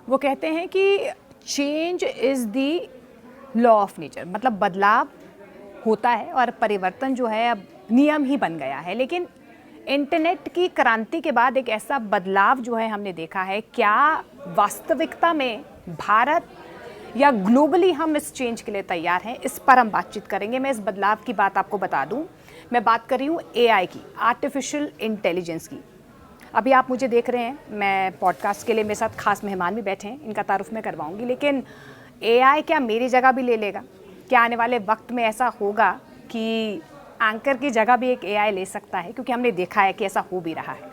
वो कहते हैं कि change is the law of nature, मतलब बदलाव होता है और परिवर्तन जो है अब नियम ही बन गया है। लेकिन इंटरनेट की क्रांति के बाद एक ऐसा बदलाव जो है हमने देखा है, क्या वास्तविकता में भारत या ग्लोबली हम इस चेंज के लिए तैयार हैं? इस पर हम बातचीत करेंगे। मैं इस बदलाव की बात आपको बता दूं, मैं बात कर रही हूँ एआई की, आर्टिफिशियल इंटेलिजेंस की। अभी आप मुझे देख रहे हैं, मैं पॉडकास्ट के लिए मेरे साथ खास मेहमान भी बैठे हैं, इनका तारुफ मैं करवाऊंगी। लेकिन एआई क्या मेरी जगह भी ले लेगा? क्या आने वाले वक्त में ऐसा होगा कि एंकर की जगह भी एक एआई ले सकता है? क्योंकि हमने देखा है कि ऐसा हो भी रहा है।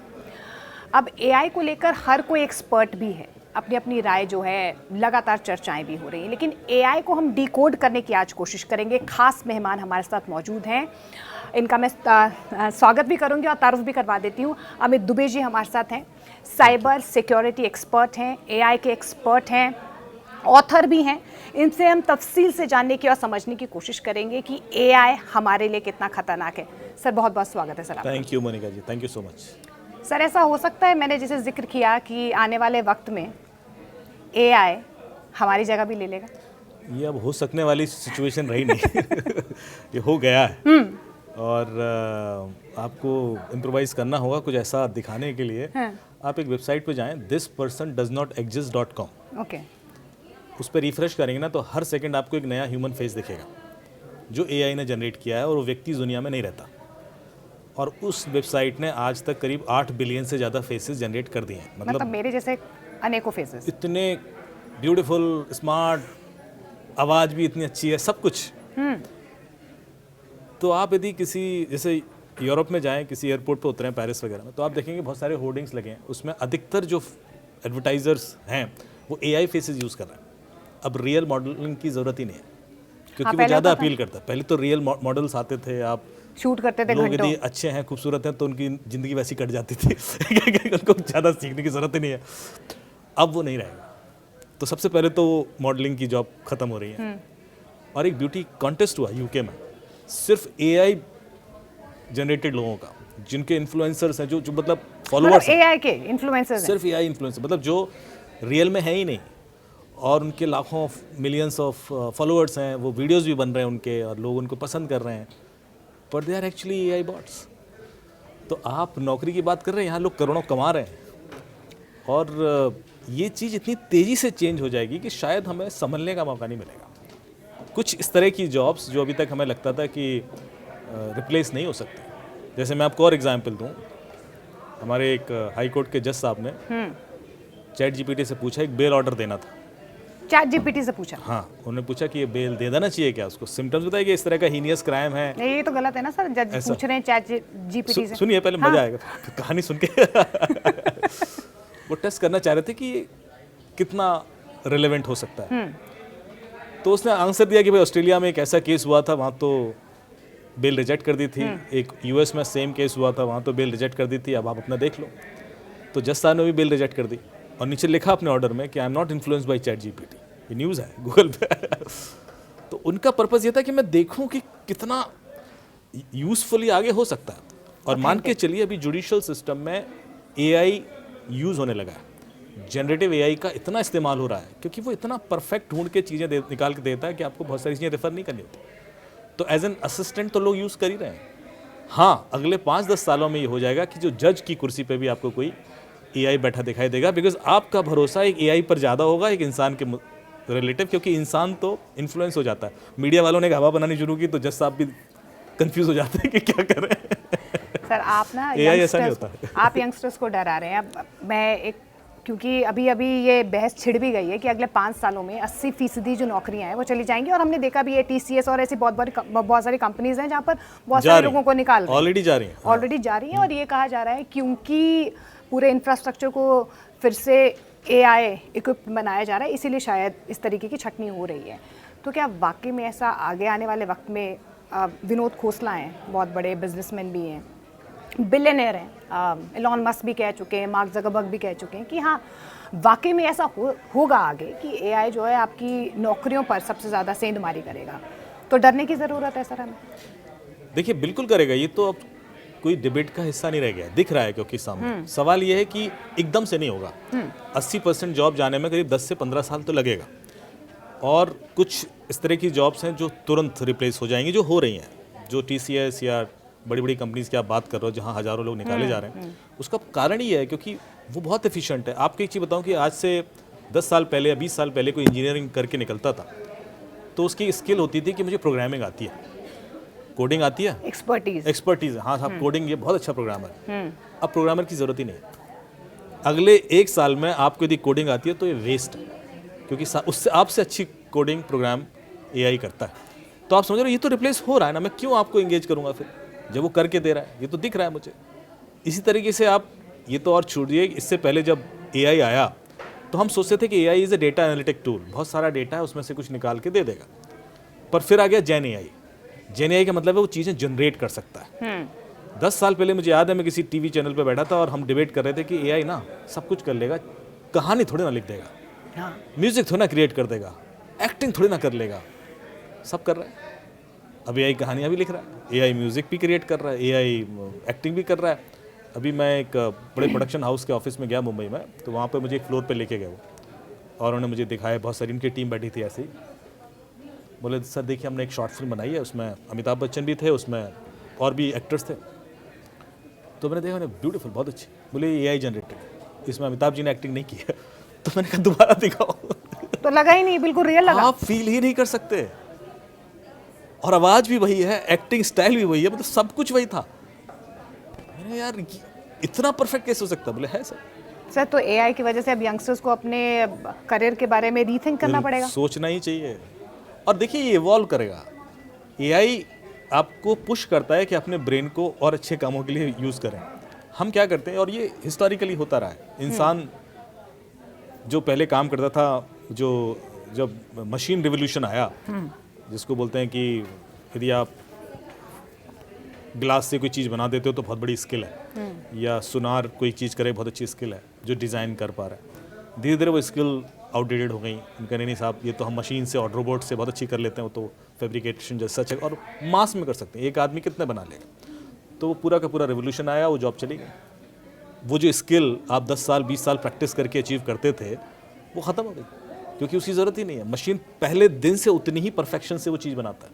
अब एआई को लेकर हर कोई एक्सपर्ट भी है, अपनी अपनी राय जो है, लगातार चर्चाएं भी हो रही हैं। लेकिन एआई को हम डिकोड करने की आज कोशिश करेंगे। खास मेहमान हमारे साथ मौजूद हैं, इनका मैं स्वागत भी करूंगी और तारुफ भी करवा देती हूँ। अमित दुबे जी हमारे साथ हैं, साइबर सिक्योरिटी एक्सपर्ट हैं, एआई के एक्सपर्ट हैं, ऑथर भी हैं। इनसे हम तफसील से जानने की और समझने की कोशिश करेंगे कि एआई हमारे लिए कितना खतरनाक है। सर बहुत बहुत स्वागत है सर आपका। Thank you Monica ji, thank you so much. Sir ऐसा हो सकता है, मैंने जैसे जिक्र किया कि आने वाले वक्त में एआई हमारी जगह भी ले लेगा? ये अब हो सकने वाली सिचुएशन रही नहीं ये हो गया है। और आपको इम्प्रोवाइज करना होगा कुछ ऐसा दिखाने के लिए। आप एक वेबसाइट पे जाएं, thispersondoesnotexist.com। ओके। उस पर रिफ्रेश करेंगे ना तो हर सेकंड आपको एक नया ह्यूमन फेस दिखेगा जो एआई ने जनरेट किया है, और वो व्यक्ति इस दुनिया में नहीं रहता। और उस वेबसाइट ने आज तक करीब 8 बिलियन से ज़्यादा फेसेस जनरेट कर दिए हैं। मतलब मेरे जैसे अनेकों फेसेस। इतने ब्यूटीफुल, स्मार्ट, आवाज़ भी इतनी अच्छी है, सब कुछ। तो आप यदि किसी जैसे यूरोप में जाएं, किसी एयरपोर्ट पे उतरें पेरिस वगैरह में, तो आप देखेंगे बहुत सारे होर्डिंग्स लगे हैं। उसमें अधिकतर जो एडवर्टाइजर्स हैं वो एआई फेसेस यूज़ कर रहे हैं। अब रियल मॉडलिंग की ज़रूरत ही नहीं है, क्योंकि वो ज़्यादा अपील करता है। पहले तो रियल मॉडल्स आते थे, आप शूट करते थे, लोग यदि अच्छे हैं, खूबसूरत हैं, तो उनकी ज़िंदगी वैसी कट जाती थी उनको ज़्यादा सीखने की ज़रूरत ही नहीं है। अब वो नहीं रहेगा। तो सबसे पहले तो मॉडलिंग की जॉब ख़त्म हो रही है। और एक ब्यूटी कॉन्टेस्ट हुआ यूके में, सिर्फ एआई जनरेटेड लोगों का, जिनके इन्फ्लुएंसर्स हैं, जो मतलब फॉलोअर्स हैं, एआई के इन्फ्लुएंसर्स, सिर्फ एआई इन्फ्लुएंसर, मतलब जो रियल में है ही नहीं, और उनके लाखों मिलियंस ऑफ फॉलोअर्स हैं, वो वीडियोस भी बन रहे हैं उनके और लोग उनको पसंद कर रहे हैं, but they are actually AI bots. तो आप नौकरी की बात कर रहे हैं, यहाँ लोग करोड़ों कमा रहे हैं। और ये चीज़ इतनी तेज़ी से चेंज हो जाएगी कि शायद हमें संभलने का मौका नहीं मिलेगा। कुछ इस तरह की जॉब्स जो अभी तक हमें लगता था कि रिप्लेस नहीं हो सकती। जैसे मैं आपको और एग्जांपल दूं, हमारे एक हाई कोर्ट के जज साहब ने चैट जीपीटी से पूछा, एक बेल ऑर्डर देना था। चैट जीपीटी से पूछा? हाँ, उन्होंने पूछा कि ये बेल दे देना चाहिए क्या उसको, सिम्टम्स बताइए कि इस तरह का हीनियस क्राइम है। नहीं, ये तो गलत है ना सर, जज पूछ रहे हैं चैट जीपीटी से। सुनिए पहले, मजा आएगा कहानी सुन के वो टेस्ट करना चाह रहे थे कि कितना रिलेवेंट हो सकता है। तो उसने आंसर दिया कि भाई ऑस्ट्रेलिया में एक ऐसा केस हुआ था, वहाँ तो बेल रिजेक्ट कर दी थी। एक यूएस में सेम केस हुआ था, वहाँ तो बेल रिजेक्ट कर दी थी, अब आप अपना देख लो। तो जज साहब ने भी बेल रिजेक्ट कर दी और नीचे लिखा अपने ऑर्डर में कि I am not influenced by chat GPT. ये न्यूज़ है गूगल पे तो उनका पर्पज़ ये था कि मैं देखूं कि कितना यूजफुली आगे हो सकता है। और मान के चलिए अभी जुडिशियल सिस्टम में एआई यूज़ होने लगा है, जनरेटिव एआई का इतना इस्तेमाल हो रहा है, क्योंकि वो इतना परफेक्ट ढूंढ के चीज़ें निकाल के देता है कि आपको बहुत सारी चीज़ें रेफर नहीं करनी होती। तो एज एन असिस्टेंट तो लोग यूज़ कर ही रहे हैं। हाँ, अगले 5-10 सालों में ये हो जाएगा कि जो जज की कुर्सी पे भी आपको कोई एआई बैठा दिखाई देगा, बिकॉज आपका भरोसा एक एआई पर ज़्यादा होगा एक इंसान के रिलेटिव, क्योंकि इंसान तो इन्फ्लुएंस हो जाता है। मीडिया वालों ने हवा बनानी शुरू की तो जज साहब भी कंफ्यूज हो जाते हैं कि क्या कर रहे हैं। सर आप ना एआई ऐसा नहीं होता है। आप यंगस्टर्स को डरा रहे हैं। अब मैं एक, क्योंकि अभी अभी ये बहस छिड़ भी गई है कि अगले 5 सालों में 80% जो नौकरियां हैं वो चली जाएंगी। और हमने देखा भी है टीसीएस और ऐसी बहुत सारी कंपनीज हैं जहाँ पर बहुत सारे लोगों को निकाल रहे हैं। ऑलरेडी जा रही हैं। और ये कहा जा रहा है क्योंकि पूरे इंफ्रास्ट्रक्चर को फिर से एआई इक्विप बनाया जा रहा है, इसीलिए शायद इस तरीके की छटनी हो रही है। तो क्या वाकई में ऐसा आगे आने वाले वक्त में, विनोद खोसला हैं, बहुत बड़े बिजनेसमैन भी हैं, बिलियनर हैं, एलॉन मस्क भी कह चुके हैं, मार्क ज़करबर्ग भी कह चुके हैं कि हाँ वाकई में ऐसा होगा आगे कि एआई जो है आपकी नौकरियों पर सबसे ज़्यादा सेंधमारी करेगा। तो डरने की ज़रूरत है सर हमें? देखिए बिल्कुल करेगा। ये तो अब कोई डिबेट का हिस्सा नहीं रह गया, दिख रहा है क्योंकि सामने। सवाल ये है कि एकदम से नहीं होगा। 80% जॉब जाने में करीब 10 से 15 साल तो लगेगा, और कुछ इस तरह की जॉब्स हैं जो तुरंत रिप्लेस हो जाएंगी, जो हो रही हैं, जो TCS या बड़ी बड़ी कंपनीज की आप बात कर रहे हो जहाँ हज़ारों लोग निकाले जा रहे हैं। उसका कारण ये है क्योंकि वो बहुत एफिशिएंट है। आपको एक चीज़ बताऊँ कि आज से 10 साल पहले या 20 साल पहले कोई इंजीनियरिंग करके निकलता था तो उसकी स्किल होती थी कि मुझे प्रोग्रामिंग आती है, कोडिंग आती है, एक्सपर्टीज, हाँ साहब कोडिंग ये बहुत अच्छा प्रोग्रामर है। अब प्रोग्रामर की ज़रूरत ही नहीं है। अगले 1 साल में आपको यदि कोडिंग आती है तो ये वेस्ट है, क्योंकि उससे आपसे अच्छी कोडिंग प्रोग्राम AI करता है। तो आप समझ रहे हो ये तो रिप्लेस हो रहा है ना, मैं क्यों आपको एंगेज करूँगा फिर जब वो करके दे रहा है, ये तो दिख रहा है मुझे। इसी तरीके से आप ये तो और छोड़िए, इससे पहले जब AI आया तो हम सोचते थे कि AI is a data analytic tool, बहुत सारा डेटा है उसमें से कुछ निकाल के दे देगा। पर फिर आ गया जेन AI का मतलब है वो चीज़ें जनरेट कर सकता है। 10 साल पहले मुझे याद है मैं किसी टीवी चैनल पे बैठा था और हम डिबेट कर रहे थे कि AI ना सब कुछ कर लेगा, कहानी थोड़ी ना लिख देगा, म्यूजिक थोड़ी ना क्रिएट कर देगा, एक्टिंग थोड़ी ना कर लेगा, सब कर रहा है। अब AI कहानियाँ भी लिख रहा है, AI म्यूजिक भी क्रिएट कर रहा है, AI एक्टिंग भी कर रहा है। अभी मैं एक बड़े प्रोडक्शन हाउस के ऑफिस में गया मुंबई में, तो वहाँ पे मुझे एक फ्लोर पे लेके गए वो, और उन्होंने मुझे दिखाया, बहुत सारी इनकी टीम बैठी थी ऐसे ही। बोले सर देखिए हमने एक शॉर्ट फिल्म बनाई है, उसमें अमिताभ बच्चन भी थे, उसमें और भी एक्टर्स थे। तो मैंने देखा, ब्यूटीफुल, बहुत अच्छी। बोले AI जनरेटेड, इसमें अमिताभ जी ने एक्टिंग नहीं की है। तो मैंने कहा दोबारा दिखाओ। तो लगा ही नहीं, बिल्कुल रियल लगा। आप फील ही नहीं कर सकते, और आवाज़ भी वही है, एक्टिंग स्टाइल भी वही है, मतलब सब कुछ वही था। मैंने यार इतना परफेक्ट कैसे हो सकता? बोले है सर तो AI की वजह से अब यंगस्टर्स को अपने करियर के बारे में रीथिंक करना पड़ेगा, सोचना ही चाहिए। और देखिए ये इवॉल्व करेगा। AI आपको पुश करता है कि अपने ब्रेन को और अच्छे कामों के लिए यूज़ करें। हम क्या करते हैं, और ये हिस्टोरिकली होता रहा है, इंसान जो पहले काम करता था, जो जब मशीन रिवोल्यूशन आया, जिसको बोलते हैं कि यदि आप ग्लास से कोई चीज़ बना देते हो तो बहुत बड़ी स्किल है, या सुनार कोई चीज़ करे बहुत अच्छी स्किल है, जो डिज़ाइन कर पा रहा है। धीरे धीरे वो स्किल आउटडेटेड हो गई, उनका नहीं साहब ये तो हम मशीन से और रोबोट से बहुत अच्छी कर लेते हैं, वो तो फैब्रिकेशन जैसा सच है, और मास में कर सकते हैं, एक आदमी कितने बना लेगा। तो वो पूरा का पूरा रेवोल्यूशन आया, वो जॉब चली गई। वो जो स्किल आप 10 साल 20 साल प्रैक्टिस करके अचीव करते थे वो ख़त्म हो गई, क्योंकि उसकी ज़रूरत ही नहीं है। मशीन पहले दिन से उतनी ही परफेक्शन से वो चीज़ बनाता है।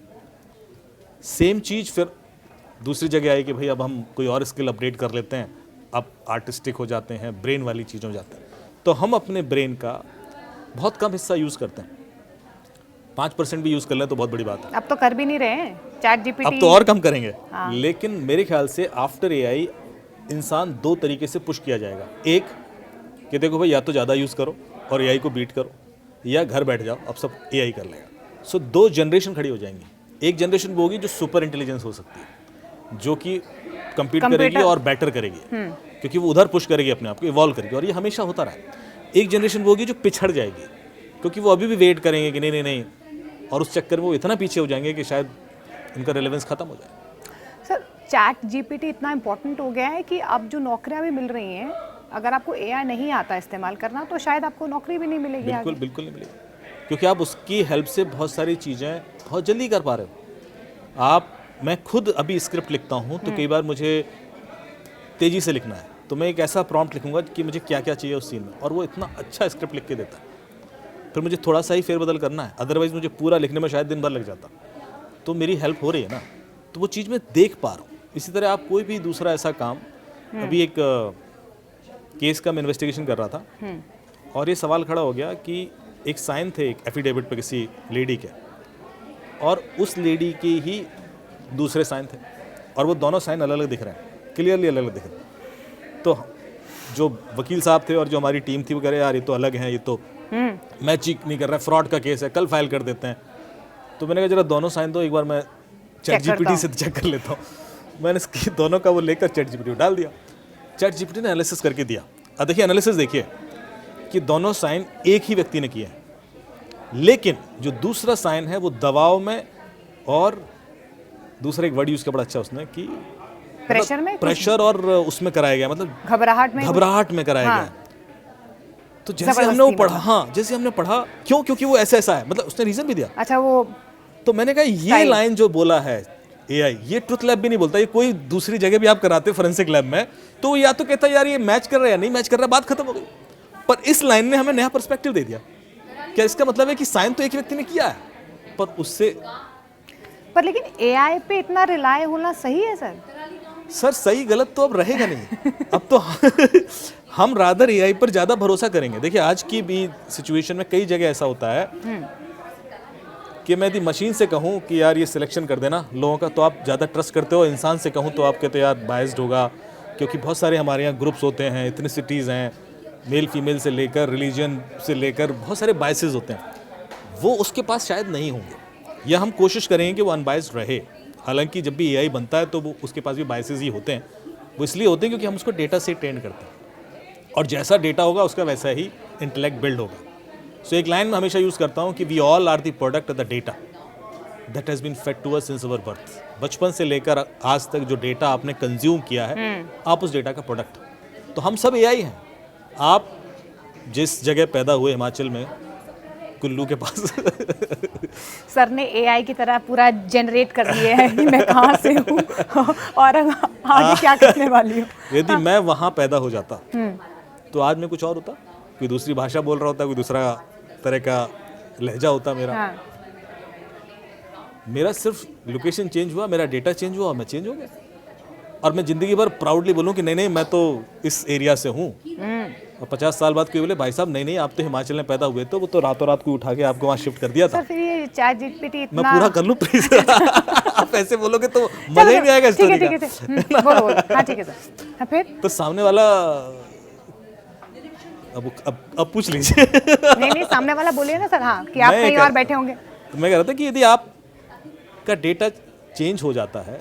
सेम चीज़ फिर दूसरी जगह आई कि भाई अब हम कोई और स्किल अपडेट कर लेते हैं, अब आर्टिस्टिक हो जाते हैं, ब्रेन वाली चीज़ हो जाते हैं। तो हम अपने ब्रेन का बहुत कम हिस्सा यूज़ करते हैं, 5% भी यूज़ कर लें तो बहुत बड़ी बात है। अब तो कर भी नहीं रहे हैं, चैट GPT अब तो और कम करेंगे। लेकिन मेरे ख्याल से आफ्टर AI इंसान 2 तरीके से पुश किया जाएगा। एक कि देखो भाई या तो ज़्यादा यूज़ करो और AI को बीट करो, या घर बैठ जाओ अब सब AI कर लेगा। सो 2 जनरेशन खड़ी हो जाएंगी। एक जनरेशन वो होगी जो सुपर इंटेलिजेंस हो सकती है, जो कि कम्पीट करेगी और बेटर करेगी, क्योंकि वो उधर पुश करेगी अपने आप को, इवॉल्व करेगी, और ये हमेशा होता रहा है। एक जनरेशन वो होगी जो पिछड़ जाएगी, क्योंकि वो अभी भी वेट करेंगे कि नहीं, और उस चक्कर में वो इतना पीछे हो जाएंगे कि शायद उनका रेलेवेंस खत्म हो जाए। सर चैट GPT इतना इम्पोर्टेंट हो गया है कि अब जो नौकरियां भी मिल रही हैं, अगर आपको AI नहीं आता इस्तेमाल करना तो शायद आपको नौकरी भी नहीं मिलेगी। बिल्कुल नहीं मिलेगी, क्योंकि आप उसकी हेल्प से बहुत सारी चीज़ें बहुत जल्दी कर पा रहे हो। मैं खुद अभी स्क्रिप्ट लिखता हूँ तो कई बार मुझे तेज़ी से लिखना है, तो मैं एक ऐसा प्रॉम्प्ट लिखूंगा कि मुझे क्या क्या चाहिए उस सीन में, और वो इतना अच्छा स्क्रिप्ट लिख के देता है। फिर मुझे थोड़ा सा ही फेरबदल करना है, अदरवाइज़ मुझे पूरा लिखने में शायद दिन भर लग जाता। तो मेरी हेल्प हो रही है ना, तो वो चीज़ मैं देख पा रहा हूँ। इसी तरह आप कोई भी दूसरा ऐसा काम, अभी एक केस का मैं इन्वेस्टिगेशन कर रहा था, और ये सवाल खड़ा हो गया कि एक साइन थे एक एफिडेविट पे किसी लेडी के, और उस लेडी के ही दूसरे साइन थे, और वो दोनों साइन अलग अलग दिख रहे हैं, क्लियरली अलग अलग दिख रहे हैं। तो जो वकील साहब थे और जो हमारी टीम थी वो कह रहे यार ये तो अलग हैं, ये तो मैच नहीं कर रहा है, फ्रॉड का केस है, कल फाइल कर देते हैं। तो मैंने कहा जरा दोनों साइन दो, एक बार मैं चैट GPT से चेक कर लेता हूँ। मैंने इसकी दोनों का वो लेकर चैट GPT डाल दिया, चैट GPT ने एनालिसिस करके दिया। अब देखिए एनालिसिस देखिए कि दोनों साइन एक ही व्यक्ति ने किए हैं, लेकिन जो दूसरा साइन है वो दबाव में, और दूसरा एक वर्ड यूज किया बड़ा अच्छा उसने कि प्रेशर और उसमें कराया गया, मतलब घबराहट में कराया गया। तो जैसे हमने वो पढ़ा, जैसे हमने पढ़ा, क्योंकि वो ऐसा है, मतलब उसने रीजन भी दिया। अच्छा वो तो मैंने कहा ये लाइन जो बोला है एआई, ये ट्रुथ लैब भी नहीं बोलता, ये कोई दूसरी जगह भी आप कराते फोरेंसिक लैब में तो या तो कहता यार ये मैच कर रहा है या नहीं मैच कर रहा, बात खत्म हो गई। पर इस लाइन ने हमें नया पर्सपेक्टिव दे दिया। क्या इसका मतलब है कि साइन तो एक व्यक्ति ने किया है, पर उससे पर लेकिन एआई पे इतना रिलाय होना सही है सर? सर सही गलत तो अब रहेगा नहीं। अब तो हम रादर एआई पर ज़्यादा भरोसा करेंगे। देखिए आज की भी सिचुएशन में कई जगह ऐसा होता है कि मैं यदि मशीन से कहूँ कि यार ये सिलेक्शन कर देना लोगों का, तो आप ज़्यादा ट्रस्ट करते हो। इंसान से कहूँ तो आप कहते हो यार बायस्ड होगा, क्योंकि बहुत सारे हमारे यहाँ ग्रुप्स होते हैं, इथनिसिटीज़ हैं, मेल फीमेल से लेकर रिलीजन से लेकर बहुत सारे बायसेस होते हैं, वो उसके पास शायद नहीं होंगे, या हम कोशिश करेंगे कि वो अनबायस्ड रहे। हालांकि जब भी एआई बनता है तो वो उसके पास भी बायसेस ही होते हैं। वो इसलिए होते हैं क्योंकि हम उसको डेटा से ट्रेन करते हैं, और जैसा डेटा होगा उसका वैसा ही इंटेलेक्ट बिल्ड होगा। सो एक लाइन में हमेशा यूज़ करता हूँ कि we all are the product of the data that has been fed to us since our birth. बचपन से लेकर आज तक जो डेटा आपने कंज्यूम किया है, आप उस डेटा का प्रोडक्ट। तो हम सब एआई हैं। आप जिस जगह पैदा हुए हिमाचल में कुल्लू के पास सर ने एआई की तरह पूरा जनरेट कर दिया है कि मैं कहाँ से हूँ और आगे क्या करने वाली हूँ। यदि मैं वहाँ पैदा हो जाता तो आज मैं कुछ और होता, कोई दूसरी भाषा बोल रहा होता, कोई दूसरा तरह का लहजा होता मेरा। हाँ। मेरा सिर्फ लोकेशन चेंज हुआ, मेरा डेटा चेंज हुआ और मैं चेंज हो गया। और मैं ज़िंदगी भर प्राउडली बोलूँ कि नहीं नहीं मैं तो इस एरिया से हूँ। और 50 साल बाद कोई बोले भाई साहब नहीं नहीं आप तो हिमाचल में पैदा हुए, तो वो तो रातों रात को उठा के आपको वहाँ शिफ्ट कर दिया था। सर फिर ये चैट जीपीटी इतना मैं पूरा कर लूँ प्लीज। आप ऐसे बोलोगे तो मजा ही नहीं आएगा इस ठीक है स्टोरी ठीक है का। बोलो बोलो। हाँ ठीक है सर। हाँ, फिर तो सामने वाला अब पूछ लीजिए। नहीं नहीं सामने वाला बोलिए ना सर। हाँ कि आप मैं कहीं कह- और बैठे होंगे। तो मैं कह रहा था कि यदि आप का डेटा चेंज हो जाता है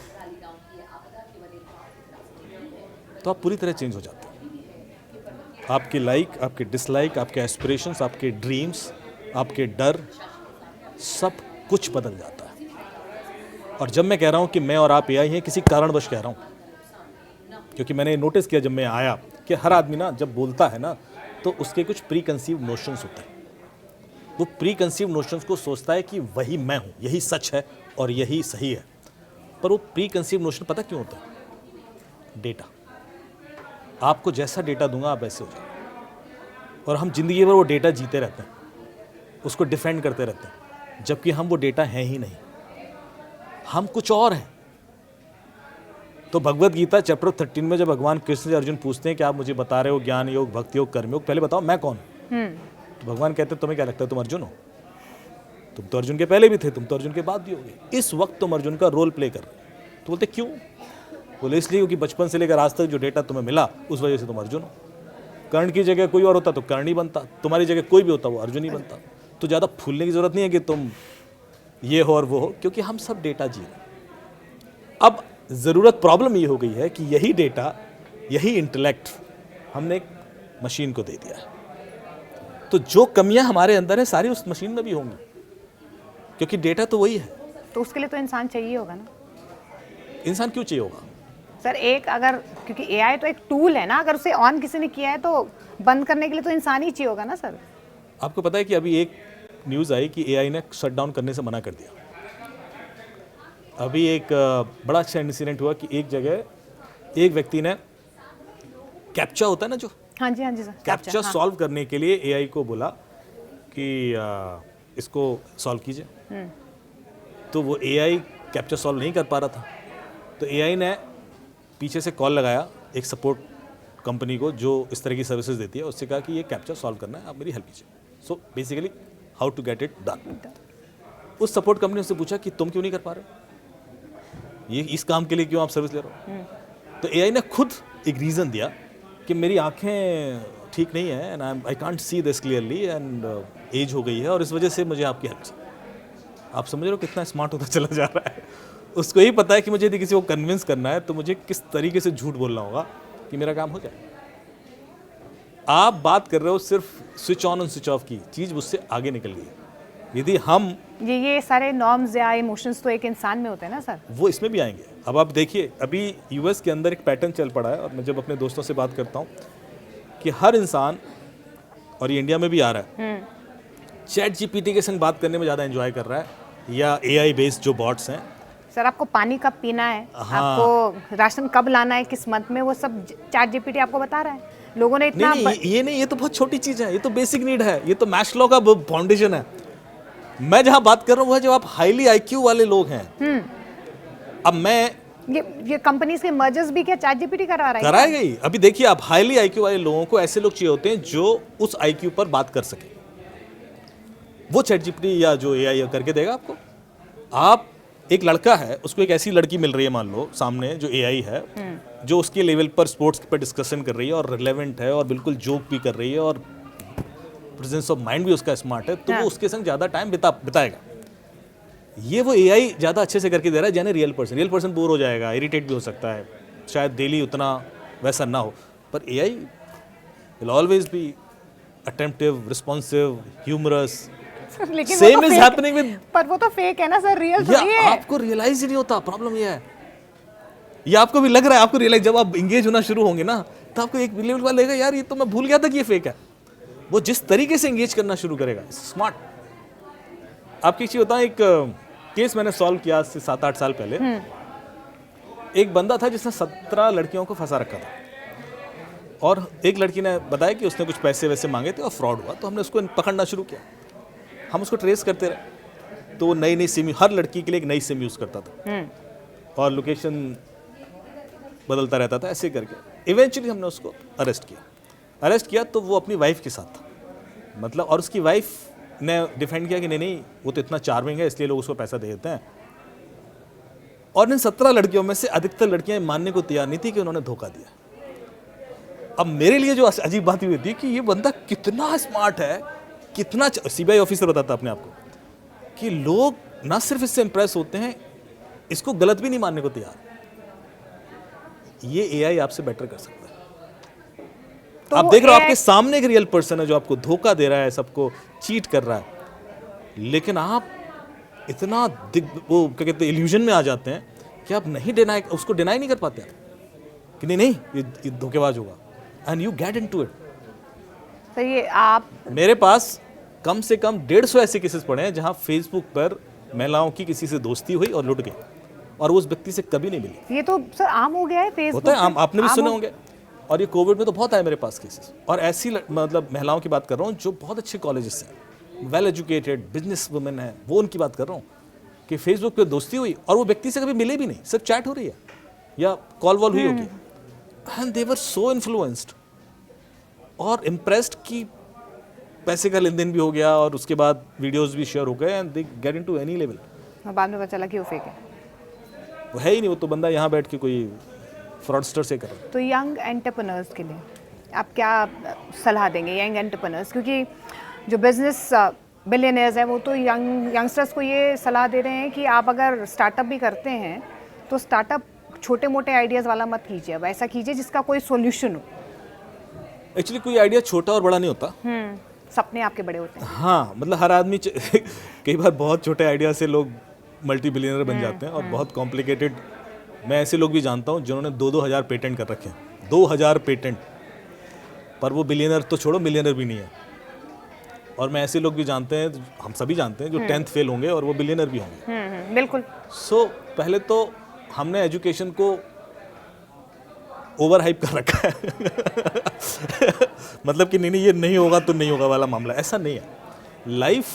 तो आप पूरी तरह चेंज हो जाते हैं। आपके लाइक, आपके डिसलाइक, आपके एस्पिरेशंस, आपके ड्रीम्स, आपके डर, सब कुछ बदल जाता है। और जब मैं कह रहा हूं कि मैं और आप एआई हैं, किसी कारणवश कह रहा हूं, क्योंकि मैंने नोटिस किया जब मैं आया कि हर आदमी ना जब बोलता है ना तो उसके कुछ प्री कंसीव नोशंस होते हैं। वो प्री कंसीव नोशंस को सोचता है कि वही मैं हूं, यही सच है और यही सही है। पर वो प्री कंसीव नोशन पता क्यों होता है? डेटा। आपको जैसा डेटा दूंगा आप वैसे हो जाओ। और हम जिंदगी भर वो डेटा जीते रहते हैं, उसको डिफेंड करते रहते हैं, जबकि हम वो डेटा हैं ही नहीं, हम कुछ और हैं। तो भगवत गीता चैप्टर 13 में जब भगवान कृष्ण से अर्जुन पूछते हैं कि आप मुझे बता रहे हो ज्ञान योग, भक्ति योग, कर्मयोग, पहले बताओ मैं कौन हूं? तो भगवान कहते हैं तुम्हें क्या लगता है तुम अर्जुन हो? तुम तो अर्जुन के पहले भी थे, तुम तो अर्जुन के बाद भी होगे। इस वक्त तुम अर्जुन का रोल प्ले कर रहे हो। तो बोलते क्यों? बोले इसलिए क्योंकि बचपन से लेकर आज तक जो डेटा तुम्हें मिला उस वजह से तुम अर्जुन हो। कर्ण की जगह कोई और होता तो कर्ण ही बनता, तुम्हारी जगह कोई भी होता वो अर्जुन ही बनता। तो ज़्यादा फूलने की जरूरत नहीं है कि तुम ये हो और वो हो, क्योंकि हम सब डेटा जी रहे हैं। अब ज़रूरत प्रॉब्लम ये हो गई है कि यही डेटा, यही इंटेलेक्ट हमने एक मशीन को दे दिया है। तो जो कमियां हमारे अंदर है सारी उस मशीन में भी होंगी, क्योंकि डेटा तो वही है। तो उसके लिए तो इंसान चाहिए होगा ना इंसान क्यों चाहिए होगा? सर? एक अगर, क्योंकि एआई तो एक टूल है ना, अगर उसे ऑन किसी ने किया है तो बंद करने के लिए तो इंसान ही चाहिए होगा ना सर। आपको पता है कि अभी एक न्यूज़ आई कि एआई ने शट डाउन करने से मना कर दिया। अभी एक बड़ा अच्छा इंसिडेंट हुआ कि एक जगह एक व्यक्ति ने कैप्चा होता है ना जो हाँ जी सर। कैप्चा हाँ। सॉल्व करने के लिए एआई को बोला कि इसको सॉल्व कीजिए। तो वो एआई कैप्चा सॉल्व नहीं कर पा रहा था, तो एआई ने पीछे से कॉल लगाया एक सपोर्ट कंपनी को जो इस तरह की सर्विसेज देती है, उससे कहा कि ये कैप्चा सॉल्व करना है, आप मेरी हेल्प कीजिए। So basically how to get it done. उस सपोर्ट कंपनी ने उससे पूछा कि तुम क्यों नहीं कर पा रहे हो, ये इस काम के लिए क्यों आप सर्विस ले रहे हो? तो एआई ने खुद एक रीज़न दिया कि मेरी आंखें ठीक नहीं है and I can't see this clearly and age हो गई है और इस वजह से मुझे आपकी हेल्प चाहिए। आप समझ रहे हो कितना स्मार्ट होता चला जा रहा है। उसको ही पता है कि मुझे यदि किसी को कन्विंस करना है तो मुझे किस तरीके से झूठ बोलना होगा कि मेरा काम हो जाए। आप बात कर रहे हो सिर्फ स्विच ऑन और स्विच ऑफ की, चीज़ उससे आगे निकल गई। यदि हम ये सारे नॉर्म्स या इमोशंस तो एक इंसान में होते हैं ना सर, वो इसमें भी आएंगे। अब आप देखिए अभी यूएस के अंदर एक पैटर्न चल पड़ा है, और मैं जब अपने दोस्तों से बात करता हूँ कि हर इंसान, और ये इंडिया में भी आ रहा है, चैट जीपीटी के संग बात करने में ज़्यादा एंजॉय कर रहा है, या एआई बेस्ड जो बॉट्स हैं सर आपको पानी कब पीना है, हाँ। आपको राशन कब लाना है, किस मंथ में, वो सब चैट जीपीटी आपको बता रहा है। लोगों ने इतना नहीं, ये नहीं, ये तो बहुत छोटी चीज है, ये तो बेसिक नीड है, ये तो मैस्लो का फाउंडेशन है। मैं जहां बात कर रहा हूं वो है जो आप हाईली आईक्यू वाले लोग हैं। अब मैं ये कंपनीज के मर्जर्स भी क्या चैट जीपीटी करा रहा है? कराएगा ही। अभी देखिए, आप हाईली आईक्यू वाले लोगों को ऐसे लोग चाहिए होते हैं जो उस आईक्यू पर बात कर सके। वो चैट जीपीटी या जो एआई करके देगा आपको। आप एक लड़का है, उसको एक ऐसी लड़की मिल रही है मान लो सामने जो एआई है, जो उसके लेवल पर स्पोर्ट्स पर डिस्कशन कर रही है और रिलेवेंट है और बिल्कुल जोक भी कर रही है और प्रेजेंस ऑफ माइंड भी उसका स्मार्ट है, तो वो उसके संग ज़्यादा टाइम बिताएगा। ये वो एआई ज़्यादा अच्छे से करके दे रहा है जाने रियल पर्सन बोर हो जाएगा, इरिटेट भी हो सकता है, शायद डेली उतना वैसा ना हो, पर AI will always be attemptive, responsive, humorous. लेकिन Same वो तो is fake- happening with- पर वो तो फेक है ना सर, रियल या थोड़ी है। आपको रियलाइज ही नहीं होता, प्रॉब्लम ये है। ये आपको भी लग रहा है, आपको रियलाइज जब आप इंगेज होना शुरू होंगे ना, तो आपको एक लेवल पर लगेगा यार ये तो मैं भूल गया था कि ये फेक है। वो जिस तरीके से इंगेज करना शुरू करेगा, स्मार्ट। आपकी चीज बताऊं, एक केस मैंने सॉल्व किया आज से 7-8 साल पहले। एक बंदा था जिसने 17 लड़कियों को फंसा रखा था और एक लड़की ने बताया कि उसने कुछ पैसे वैसे मांगे थे और फ्रॉड हुआ, तो हमने उसको पकड़ना शुरू किया। हम उसको ट्रेस करते रहे, तो वो नई सिम, हर लड़की के लिए एक नई सिम यूज़ करता था और लोकेशन बदलता रहता था, ऐसे करके इवेंचुअली हमने उसको अरेस्ट किया। तो वो अपनी वाइफ के साथ था, मतलब, और उसकी वाइफ ने डिफेंड किया कि नहीं वो तो इतना चार्मिंग है इसलिए लोग उसको पैसा दे देते हैं। और इन 17 लड़कियों में से अधिकतर लड़कियां मानने को तैयार नहीं थी कि उन्होंने धोखा दिया। अब मेरे लिए जो अजीब बात हुई थी कि ये बंदा कितना स्मार्ट है, कितना सीबीआई ऑफिसर बताता अपने आप को, कि लोग ना सिर्फ इससे इंप्रेस होते हैं, इसको गलत भी नहीं मानने को तैयार। ये एआई आपसे बेटर कर सकता है। तो आप देख रहे हो आपके सामने एक रियल पर्सन है जो आपको धोखा दे रहा है, सबको चीट कर रहा है, लेकिन आप इतना वो क्या कहते हैं, इल्यूजन में आ जाते हैं कि आप उसको डिनाई नहीं कर पाते कि नहीं ये धोखेबाज होगा, and you get into it. तो ये आप, मेरे पास कम से कम 150 ऐसे केसेस पड़े हैं जहां फेसबुक पर महिलाओं की किसी से दोस्ती हुई और लुट गई और वो उस व्यक्ति से कभी नहीं मिली। ये तो सर आम हो गया है फेसबुक होता है आम, आपने भी आम सुने हो- होंगे। और ये कोविड में तो बहुत आए मेरे पास केसेस, और ऐसी मतलब महिलाओं की बात कर रहा हूँ जो बहुत अच्छे कॉलेजेस से, वेल एजुकेटेड बिजनेस वुमेन है, वो उनकी बात कर रहा हूँ कि फेसबुक पे दोस्ती हुई और वो व्यक्ति से कभी मिले भी नहीं, सिर्फ चैट हो रही है या कॉल वॉल हुई होगी, and they were so influenced और इम्प्रेस्ड कि पैसे का लेन देन भी हो गया और उसके बाद वीडियोस भी शेयर हो गए, and they get into any level. बाद में पता चला कि वो फेक है। वो है ही नहीं, वो तो बंदा यहाँ बैठ के कोई फ्रॉडस्टर से कर रहा है। तो यंग एंटरप्रेन्योर्स के लिए आप क्या सलाह देंगे, यंग एंटरप्रेन्योर्स, क्योंकि जो बिजनेस बिलियनियर्स हैं वो तो यंगस्टर्स को ये सलाह दे रहे हैं कि आप अगर स्टार्टअप भी करते हैं तो स्टार्टअप छोटे मोटे आइडियाज़ वाला मत कीजिए, अब ऐसा कीजिए जिसका कोई सोल्यूशन हो। एक्चुअली कोई आइडिया छोटा और बड़ा नहीं होता। सपने आपके बड़े होते हैं। हाँ, मतलब हर आदमी कई बार बहुत छोटे आइडिया से लोग मल्टी बिलियनर बन जाते हैं और बहुत कॉम्प्लिकेटेड। मैं ऐसे लोग भी जानता हूँ जिन्होंने 2,000 पेटेंट कर रखे हैं, 2000 पेटेंट, पर वो बिलियनर तो छोड़ो मिलियनर भी नहीं है। और मैं ऐसे लोग भी जानते हैं, हम सभी जानते हैं, जो 10th फेल होंगे और वो बिलियनर भी होंगे। बिल्कुल। सो पहले तो हमने एजुकेशन को ओवर हाइप कर रखा है मतलब कि नहीं ये नहीं होगा तो नहीं होगा वाला मामला, ऐसा नहीं है। लाइफ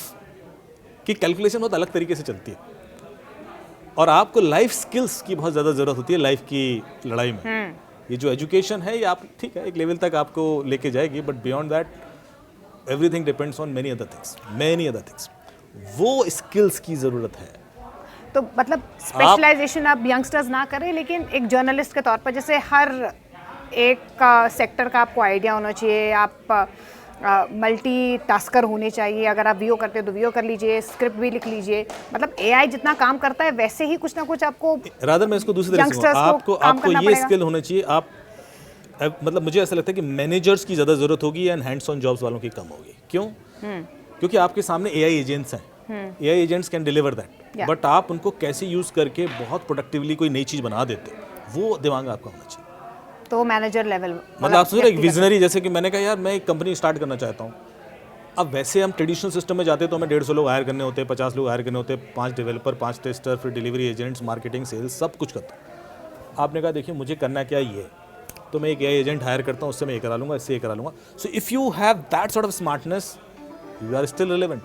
की कैलकुलेशन बहुत अलग तरीके से चलती है और आपको लाइफ स्किल्स की बहुत ज़्यादा ज़रूरत होती है लाइफ की लड़ाई में। ये जो एजुकेशन है ये आप ठीक है एक लेवल तक आपको लेके जाएगी, but beyond that everything depends on many other things. वो स्किल्स की ज़रूरत है। तो मतलब स्पेशलाइजेशन आप यंगस्टर्स ना करें, लेकिन एक जर्नलिस्ट के तौर पर जैसे हर एक सेक्टर का आपको आइडिया होना चाहिए, आप मल्टी टास्कर होने चाहिए। अगर आप वीओ करते हैं तो वीओ कर लीजिए, स्क्रिप्ट भी लिख लीजिए। मतलब एआई जितना काम करता है वैसे ही कुछ ना कुछ आपको, रादर मैं इसको दूसरी तरह से कहूँ, आपको ये स्किल होना चाहिए। आप मतलब मुझे ऐसा लगता है कि मैनेजर्स की ज़्यादा ज़रूरत होगी एंड हैंड्स ऑन जॉब्स वालों की कम होगी। क्यों? क्योंकि आपके सामने एआई एजेंट्स हैं, AI agents can deliver that, but आप उनको कैसे यूज़ करके बहुत प्रोडक्टिवली कोई नई चीज़ बना देते, वो दिमाग आपका होना चाहिए। तो मैनेजर लेवल, मतलब आप सोच रहे विजनरी, जैसे कि मैंने कहा यार मैं एक कंपनी स्टार्ट करना चाहता हूँ, अब वैसे हम ट्रेडिशनल सिस्टम में जाते तो हमें 150 लोग हायर करने होते, 50 लोग हायर करने होते, 5 डेवलपर, 5 टेस्टर, फिर डिलीवरी एजेंट्स, मार्केटिंग, सेल्स, सब कुछ करता। आपने कहा देखिए मुझे करना क्या ये, तो मैं एक AI एजेंट हायर करता हूँ, उससे मैं ये करा लूँगा, इससे ये करा लूँगा। So if you have that sort of smartness you are still relevant.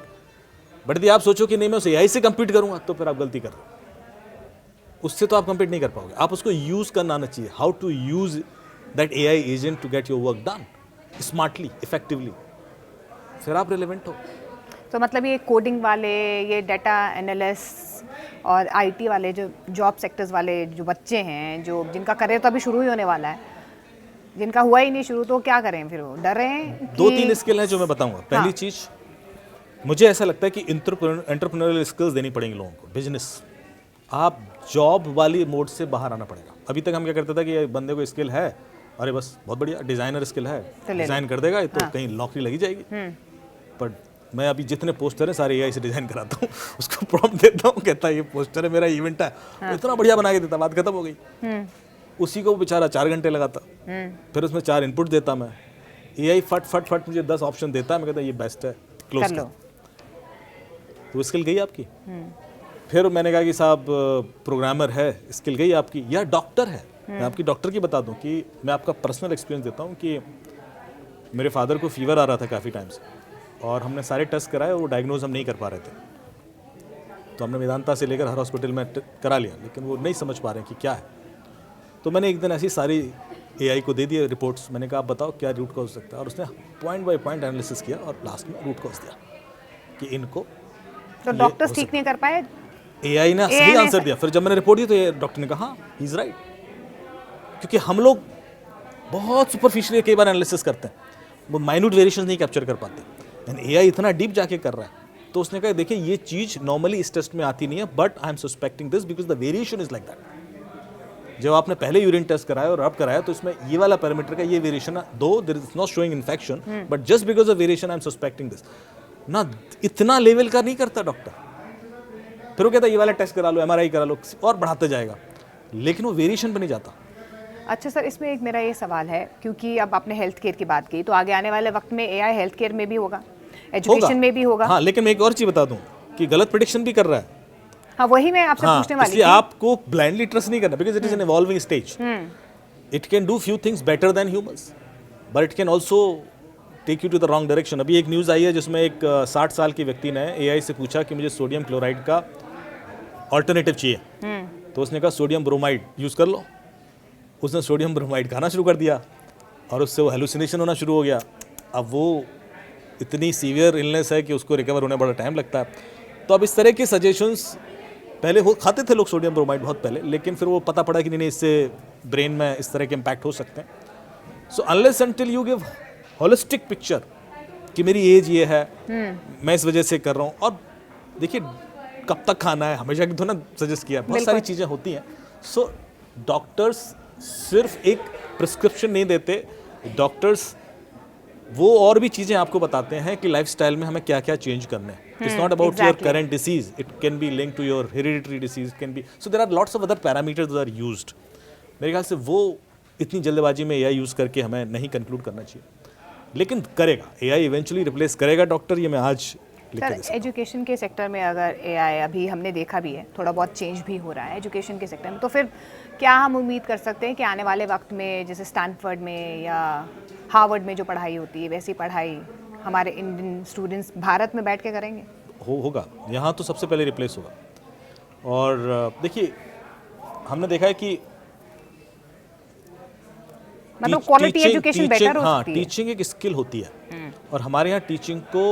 But यदि आप सोचो कि नहीं मैं उस AI से कम्पीट करूँगा, तो फिर आप गलती कर रहे हो। उससे तो आप कम्पीट नहीं कर पाओगे। आप उसको यूज़ करना आना चाहिए, how to use that AI agent to get your work done smartly, effectively, फिर आप रिलेवेंट हो। तो मतलब ये कोडिंग वाले, ये डाटा एनालिस्ट और IT वाले जो जॉब सेक्टर्स वाले जो बच्चे हैं, जो जिनका करियर तो अभी शुरू ही होने वाला है, जिनका हुआ ही नहीं शुरू, तो क्या करें फिर? वो डर रहे हैं? 2-3 स्किल हैं जो मैं बताऊंगा। पहली हाँ। चीज़, मुझे ऐसा लगता है कि एंटरप्रेन्योरियल स्किल्स देनी पड़ेंगी लोगों को। बिजनेस, आप जॉब वाली मोड से बाहर आना पड़ेगा। अभी तक हम क्या करते थे कि ये बंदे को स्किल है, अरे बस बहुत बढ़िया, डिज़ाइनर स्किल है, तो ले लो। डिज़ाइन कर देगा, तो हाँ। कहीं नौकरी लगी जाएगी। पर मैं अभी जितने पोस्टर हैं सारे AI से डिज़ाइन कराता हूँ, उसको प्रॉम्प्ट देता हूँ, कहता है ये पोस्टर है, मेरा इवेंट है, वो इतना बढ़िया बना के देता, बात खत्म हो गई। उसी को बेचारा 4 घंटे लगाता, फिर उसमें 4 इनपुट देता मैं, AI फट फट फट मुझे 10 ऑप्शन देता है, मैं कहता ये बेस्ट है, क्लोज कर लो। तो स्किल गई आपकी। फिर मैंने कहा कि साहब प्रोग्रामर है, स्किल गई आपकी, या डॉक्टर है। मैं आपकी डॉक्टर की बता दूं कि मैं आपका पर्सनल एक्सपीरियंस देता हूं कि मेरे फादर को फीवर आ रहा था काफ़ी टाइम से, और हमने सारे टेस्ट कराए और वो डायग्नोज हम नहीं कर पा रहे थे। तो हमने वेदांता से लेकर हर हॉस्पिटल में करा लिया, लेकिन वो नहीं समझ पा रहे हैं कि क्या है। तो मैंने एक दिन ऐसी सारी AI को दे दिए रिपोर्ट्स, मैंने कहा आप बताओ क्या रूट कॉज हो सकता है, और उसने पॉइंट बाय पॉइंट एनालिसिस किया और लास्ट में रूट कॉज दिया कि इनको। तो डॉक्टर्स ठीक नहीं कर पाए? AI ने सही आंसर दिया। फिर जब मैंने रिपोर्ट दी तो ये डॉक्टर ने कहा हाँ ही इज राइट, क्योंकि हम लोग बहुत सुपरफिशियली कई बार एनालिसिस करते हैं, वो माइन्यूट वेरिएशंस नहीं कैप्चर कर पाते, एंड AI इतना डीप जाके कर रहा है। तो उसने कहा देखिए ये चीज़ नॉर्मली इस टेस्ट में आती नहीं है, but I am suspecting this because the variation is like that. जब आपने पहले यूरिन टेस्ट कराया और अब कराया तो इसमें ये वाला पैरामीटर का ये वेरिएशन है, though there is not showing infection, but just because of variation I am suspecting this. ना इतना लेवल का नहीं करता डॉक्टर, फिर वो कहता है ये वाला टेस्ट करा लो, MRI करा लो, और बढ़ाते जाएगा, लेकिन वो वेरिएशन पर नहीं जाता। अच्छा सर, इसमें एक मेरा ये सवाल है, क्योंकि अब आपने हेल्थ केयर की बात की, तो आगे आने वाले वक्त में AI हेल्थ केयर में भी होगा, एजुकेशन में भी होगा। हाँ, लेकिन मैं एक और चीज़ बता दूं कि गलत प्रेडिक्शन भी कर रहा है। हाँ, वही मैं आपसे पूछने वाली इसलिए थी। आपको ब्लाइंडली ट्रस्ट नहीं करना, because it is an evolving stage. It can do few things better than humans, but it can also take you to the wrong direction. अभी एक न्यूज़ आई है जिसमें एक 60 साल की व्यक्ति ने AI से पूछा कि मुझे सोडियम क्लोराइड का ऑल्टरनेटिव चाहिए, तो उसने कहा सोडियम ब्रोमाइड यूज़ कर लो। उसने सोडियम ब्रोमाइड खाना शुरू कर दिया और उससे वो हेलुसिनेशन होना शुरू हो गया। अब वो इतनी सीवियर इलनेस है कि उसको रिकवर होने में बड़ा टाइम लगता है। तो अब इस तरह के सजेशंस पहले खाते थे लोग सोडियम ब्रोमाइड बहुत पहले, लेकिन फिर वो पता पड़ा कि नहीं इससे ब्रेन में इस तरह के इम्पैक्ट हो सकते हैं। So unless until you give holistic picture कि मेरी एज ये है, मैं इस वजह से कर रहा हूँ, और देखिए कब तक खाना है हमेशा की तो ना सजेस्ट किया, बहुत सारी चीज़ें होती हैं। सो डॉक्टर्स सिर्फ एक प्रिस्क्रिप्शन नहीं देते, डॉक्टर्स वो और भी चीज़ें आपको बताते हैं कि लाइफस्टाइल में हमें क्या क्या चेंज करने हैं। It's not about your current disease, it can be link to your hereditary disease, can be, so there are lots of other parameters are used. मेरे ख्याल से वो इतनी जल्दबाजी में AI यूज़ करके हमें नहीं कंक्लूड करना चाहिए, लेकिन करेगा AI इवेंचुअली रिप्लेस करेगा डॉक्टर, ये मैं आज लिख के दे सकता हूं। एजुकेशन के सेक्टर में अगर AI अभी हमने देखा भी है, थोड़ा बहुत चेंज भी हो रहा है एजुकेशन के सेक्टर में, तो फिर क्या हम उम्मीद कर सकते हैं कि आने वाले वक्त में जैसे स्टैनफोर्ड में या हार्वर्ड में जो पढ़ाई होती है वैसी पढ़ाई हमारे इंडियन स्टूडेंट्स भारत में बैठ के करेंगे? होगा, यहाँ तो सबसे पहले रिप्लेस होगा। और देखिए हमने देखा है कि मतलब क्वालिटी एजुकेशन बेटर हो हाँ, सकती है। टीचिंग एक स्किल होती है, और हमारे यहाँ टीचिंग को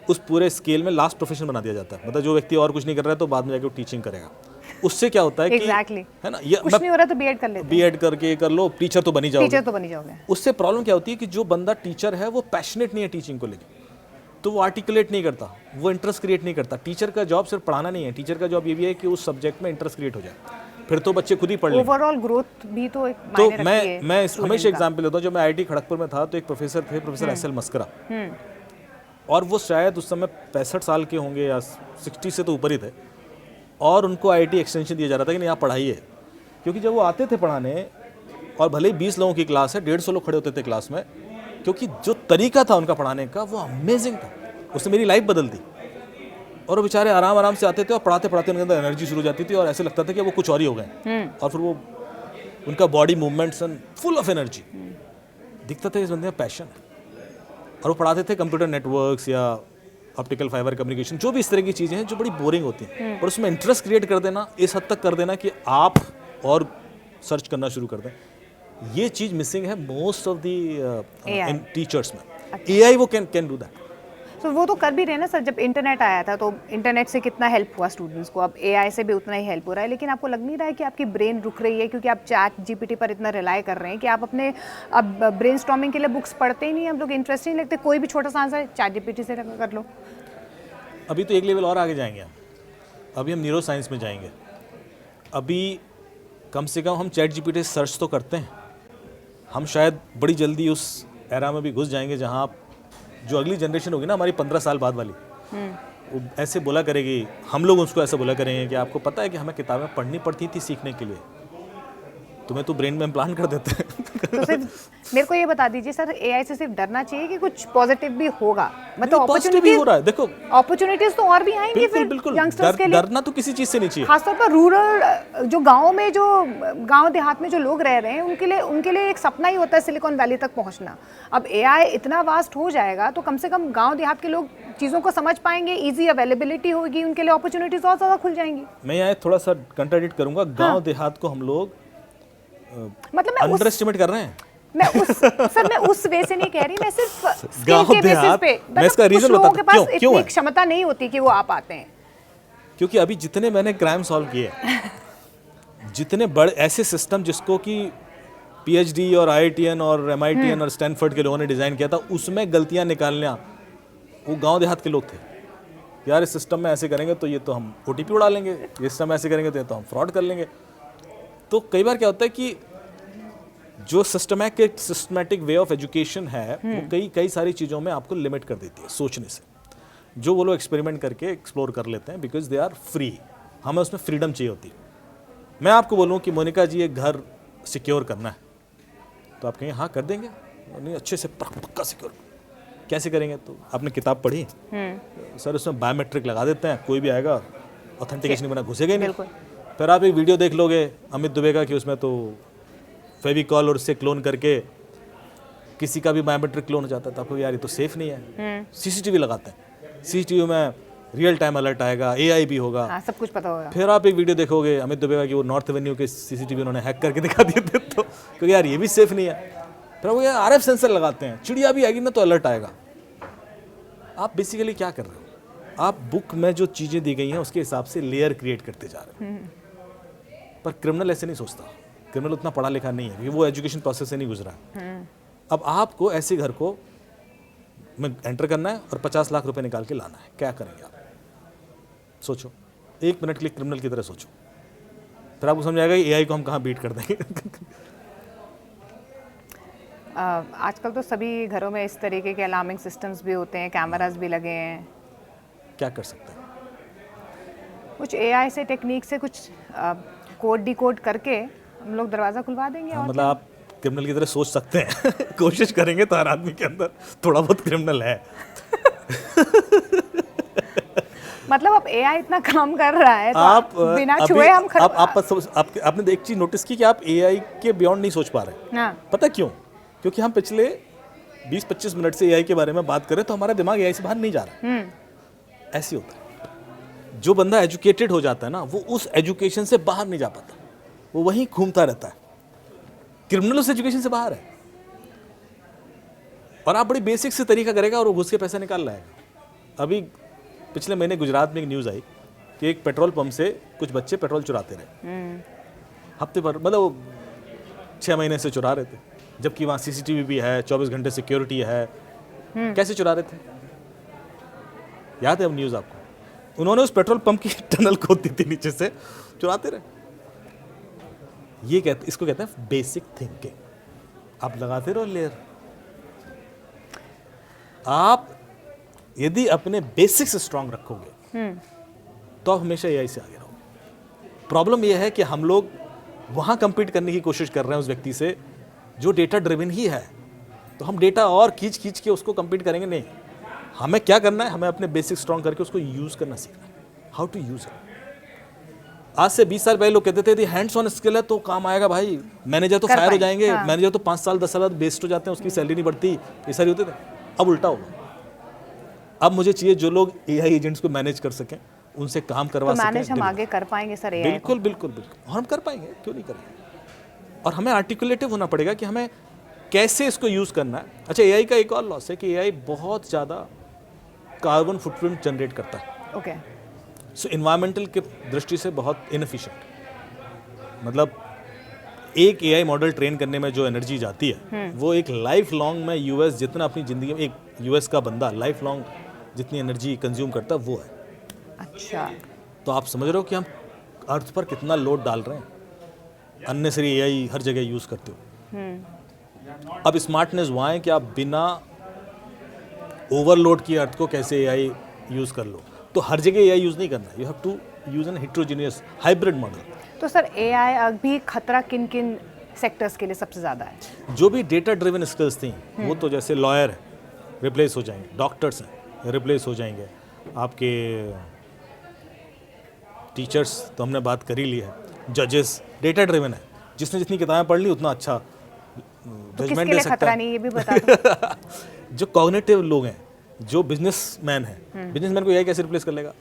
उस पूरे स्केल में लास्ट प्रोफेशन बना दिया जाता है। मतलब जो व्यक्ति और कुछ नहीं कर रहा है तो बाद में जाके वो टीचिंग करेगा। उससे क्या होता है कि Exactly. है ना, ये कुछ नहीं हो रहा तो बीएड कर लेते, बीएड करके कर लो, टीचर तो बनी जाओगे। टीचर तो बनी जाओगे। उससे प्रॉब्लम क्या होती है कि जो बंदा टीचर है वो पैशनेट नहीं है टीचिंग को लेकर, तो वो आर्टिकुलेट नहीं करता, वो इंटरेस्ट क्रिएट नहीं करता। टीचर का जॉब सिर्फ पढ़ाना नहीं है, टीचर का जॉब ये भी है कि उस सब्जेक्ट में इंटरेस्ट क्रिएट हो जाए, फिर तो बच्चे खुद ही पढ़ लेंगे। ओवरऑल ग्रोथ भी तो एक तो मायने रखती है मैं student हमेशा का। एग्जाम्पल देता हूँ, जब मैं IIT खड़गपुर में था तो एक प्रोफेसर थे, प्रोफेसर SL मस्करा, और वो शायद उस समय 65 साल के होंगे या 60 से तो ऊपर ही थे, और उनको IIT एक्सटेंशन दिया जा रहा था कि नहीं आप पढ़ाइए, क्योंकि जब वो आते थे पढ़ाने और भले ही 20 लोगों की क्लास है, 150 लोग खड़े होते थे क्लास में, क्योंकि जो तरीका था उनका पढ़ाने का वो अमेजिंग था, उसने मेरी लाइफ बदल दी। और वो बेचारे आराम आराम से आते थे और पढ़ाते पढ़ाते उनके अंदर एनर्जी शुरू हो जाती थी और ऐसे लगता था कि वो कुछ और ही हो गए। और फिर वो उनका body movements and full of energy, दिखता था इस बंदे में पैशन है। और वो पढ़ाते थे कंप्यूटर नेटवर्क्स या ऑप्टिकल फाइबर कम्युनिकेशन, जो भी इस तरह की चीज़ें हैं जो बड़ी बोरिंग होती हैं, और उसमें इंटरेस्ट क्रिएट कर देना, इस हद तक कर देना कि आप और सर्च करना शुरू कर दें। ये चीज़ मिसिंग है मोस्ट ऑफ द टीचर्स में। एआई वो कैन डू दैट। तो वो तो कर भी रहे ना सर। जब इंटरनेट आया था तो इंटरनेट से कितना हेल्प हुआ स्टूडेंट्स को, अब एआई से भी उतना ही हेल्प हो रहा है। लेकिन आपको लग नहीं रहा है कि आपकी ब्रेन रुक रही है क्योंकि आप चैट जीपीटी पर इतना रिलाई कर रहे हैं कि आप अपने अब ब्रेनस्टॉर्मिंग के लिए बुक्स पढ़ते ही नहीं, हम लोग इंटरेस्ट नहीं लगते, कोई भी छोटा सा आंसर चैट जीपीटी से कर लो। अभी तो एक लेवल और आगे जाएंगे हम, अभी हम न्यूरो साइंस में जाएंगे। अभी कम से कम हम चैट जीपीटी से सर्च तो करते हैं, हम शायद बड़ी जल्दी उस एरा में भी घुस जाएंगे जहाँ आप जो अगली जनरेशन होगी ना हमारी 15 साल बाद वाली, वो ऐसे बोला करेगी, हम लोग उसको ऐसे बोला करेंगे कि आपको पता है कि हमें किताबें पढ़नी पड़ती थी सीखने के लिए, तुम्हें तो ब्रेन में इम्प्लांट कर देते हैं। तो सिर्फ मेरे को ये बता दीजिए सर, एआई से सिर्फ डरना चाहिए कि कुछ पॉजिटिव भी होगा? मतलब पॉजिटिव भी हो रहा है, देखो अपॉर्चुनिटीज तो और भी आएंगी बिल्कुल फिर बिल्कुल। यंगस्टर्स के लिए। डरना तो किसी चीज़ से नहीं चाहिए। खासतौर पर रूरल जो गाँव में, जो गाँव देहात में जो लोग रह रहे हैं, उनके लिए एक सपना ही होता है सिलिकॉन वैली तक पहुंचना। अब एआई इतना वास्ट हो जाएगा तो कम से कम गाँव देहात के लोग चीज़ों को समझ पाएंगे, ईजी अवेलेबिलिटी होगी, उनके लिए अपॉर्चुनिटीज और ज़्यादा खुल जाएंगी। मैं यहाँ थोड़ा सा कंट्राडिक्ट करूंगा, गाँव देहात को हम लोग मतलब अंडर एस्टिमेट कर रहे हैं। मैं उस वे से नहीं कह रही, मैं सिर्फ गाँव स्किल के बेसिस देहात, पे। मैं इसका कुछ रीजन लोगों के बताता पास हूं, क्यों इतनी है? क्षमता नहीं होती कि वो आ पाते हैं। क्योंकि अभी जितने मैंने क्राइम सॉल्व किए, जितने बड़े ऐसे सिस्टम जिसको कि पीएचडी और आईआईटीएन और एमआईटीएन और स्टैनफोर्ड के लोगों ने डिजाइन किया था, उसमें गलतियां निकालना वो गांव देहात के लोग थे। यार इस सिस्टम में ऐसे करेंगे तो ये तो हम ओटीपी उड़ा लेंगे, इस सिस्टम में ऐसे करेंगे तो ये तो हम फ्रॉड कर लेंगे। तो कई बार क्या होता है कि जो सिस्टमैटिक वे ऑफ एजुकेशन है वो कई सारी चीज़ों में आपको लिमिट कर देती है सोचने से, जो वो लोग एक्सपेरिमेंट करके एक्सप्लोर कर लेते हैं बिकॉज दे आर फ्री। हमें उसमें फ्रीडम चाहिए होती है। मैं आपको बोलूँ कि मोनिका जी एक घर सिक्योर करना है तो आप कहेंगे हाँ कर देंगे, नहीं अच्छे से पक्का सिक्योर कैसे करेंगे? तो आपने किताब पढ़ी सर, उसमें बायोमेट्रिक लगा देते हैं, कोई भी आएगा ऑथेंटिकेशन बना घुसेगा ही नहीं। फिर आप एक वीडियो देख लोगे अमित दुबे का कि उसमें तो फेविकॉल और उससे क्लोन करके किसी का भी बायोमेट्रिक क्लोन हो जाता है, तो आपको यार ये तो सेफ नहीं है। सीसीटीवी लगाते हैं, सीसीटीवी में रियल टाइम अलर्ट आएगा, एआई भी होगा, हाँ, सब कुछ पता होगा। फिर आप एक वीडियो देखोगे अमित दुबे का कि वो नॉर्थ एवेन्यू के सीसीटीवी उन्होंने हैक करके दिखा दिए थे, तो क्योंकि यार ये भी सेफ नहीं है। फिर वो यार आरएफ सेंसर लगाते हैं, चिड़िया भी आएगी ना तो अलर्ट आएगा। आप बेसिकली क्या कर रहे हो? आप बुक में जो चीज़ें दी गई हैं उसके हिसाब से लेयर क्रिएट करते जा रहे हो। पर क्रिमिनल ऐसे नहीं सोचता, क्रिमिनल उतना पढ़ा लिखा नहीं है, वो एजुकेशन प्रोसेस से नहीं गुजरा। अब आपको ऐसे घर को में एंटर करना है और 50 लाख रुपए निकाल के लाना है, क्या करेंगे आप? सोचो, 1 मिनट के लिए क्रिमिनल की तरह सोचो, फिर आपको समझ आएगा कि एआई को हम कहाँ बीट कर देंगे। आजकल तो सभी घरों में इस तरीके के अलार्मिंग सिस्टम्स भी होते हैं, कैमरास भी लगे हैं। क्या कर सकते हैं? कुछ एआई से टेक्निक से कुछ कोड डिकोड करके हम लोग दरवाज़ा खुलवा देंगे। हाँ, और मतलब आप क्रिमिनल की तरह सोच सकते हैं। कोशिश करेंगे तो हर आदमी के अंदर थोड़ा बहुत क्रिमिनल है। मतलब अब एआई इतना काम कर रहा है तो आप बिना छुए हम आपने एक चीज नोटिस की कि आप एआई के बियॉन्ड नहीं सोच पा रहे। हाँ। पता क्यों? क्योंकि हम पिछले 20-25 मिनट से एआई के बारे में बात करें तो हमारा दिमाग एआई से बाहर नहीं जा रहा। ऐसे होता है, जो बंदा एजुकेटेड हो जाता है ना, वो उस एजुकेशन से बाहर नहीं जा पाता, वो वहीं घूमता रहता है। क्रिमिनल उस एजुकेशन से बाहर है और आप बड़ी बेसिक से तरीका करेगा और वो घुस के पैसा निकाल लाएगा। अभी पिछले महीने गुजरात में एक न्यूज़ आई कि एक पेट्रोल पंप से कुछ बच्चे पेट्रोल चुराते रहे हफ्ते भर, मतलब 6 महीने से चुरा रहे थे, जबकि वहाँ सीसीटीवी भी है, 24 घंटे सिक्योरिटी है। कैसे चुरा रहे थे? याद है अब न्यूज़ आपको? उन्होंने उस पेट्रोल पंप की टनल खोद दी थी, नीचे से चुराते रहे। इसको कहते हैं बेसिक थिंकिंग। आप लगाते रहो लेयर। आप यदि अपने बेसिक्स स्ट्रांग रखोगे तो आप हमेशा एआई से आगे रहोगे। प्रॉब्लम यह है कि हम लोग वहां कंपीट करने की कोशिश कर रहे हैं उस व्यक्ति से जो डेटा ड्रिवन ही है, तो हम डेटा और खींच खींच के उसको compete करेंगे नहीं। हमें क्या करना है, हमें अपने बेसिक स्ट्रॉन्ग करके उसको यूज़ करना सीखना है, हाउ टू यूज़ इट। आज से 20 साल पहले लोग कहते थे हैंड्स ऑन स्किल है तो काम आएगा भाई, मैनेजर तो कर फायर हो पाएंगे, जाएंगे, हाँ। मैनेजर तो 5 साल 10 साल बाद बेस्ट हो जाते हैं, उसकी सैलरी नहीं बढ़ती, ये सारी होते थे। अब उल्टा होगा, अब मुझे चाहिए जो लोग एआई एजेंट्स को मैनेज कर सकें, उनसे काम करवा तो मैनेज हम सकें। आगे कर पाएंगे सर एआई को? बिल्कुल बिल्कुल बिल्कुल, और हम कर पाएंगे, क्यों नहीं करेंगे। और हमें आर्टिकुलेटिव होना पड़ेगा कि हमें कैसे इसको यूज़ करना है। अच्छा, एआई का एक और लॉस है कि एआई बहुत ज़्यादा कार्बन फुटप्रिंट जनरेट करता है। ओके। सो इन्वायरमेंटल के दृष्टि से बहुत इनएफिशिएंट। मतलब एक एआई मॉडल ट्रेन करने में जो एनर्जी जाती है वो एक लाइफ लॉन्ग में यूएस जितना अपनी ज़िंदगी में, एक यूएस का बंदा लाइफ लॉन्ग जितनी एनर्जी कंज्यूम करता है वो है। अच्छा। तो आप समझ रहे हो कि हम अर्थ पर कितना लोड डाल रहे हैं, अननेसरी एआई हर जगह यूज़ करते हो। अब स्मार्टनेस वहाँ है कि आप बिना ओवरलोड किए अर्थ को कैसे एआई यूज़ कर लो। तो हर जगह एआई यूज़ नहीं करना है, you have to use an heterogeneous hybrid model. तो सर एआई अभी खतरा किन किन सेक्टर्स के लिए सबसे ज़्यादा है? जो भी डेटा ड्रिवन स्किल्स थी वो तो जैसे लॉयर है रिप्लेस हो जाएंगे, डॉक्टर्स हैं रिप्लेस हो जाएंगे, आपके टीचर्स तो हमने बात कर ही ली है, जजेस डेटा ड्रिवन है, जिसने जितनी किताबें पढ़ ली उतना अच्छा तो जजमेंट किसके दे लिए सकता खतरा है। नहीं ये भी बता दो। जो कॉग्निटिव लोग हैं, जो बिजनेसमैन हैं, बिजनेसमैन को एआई कैसे रिप्लेस कर लेगा?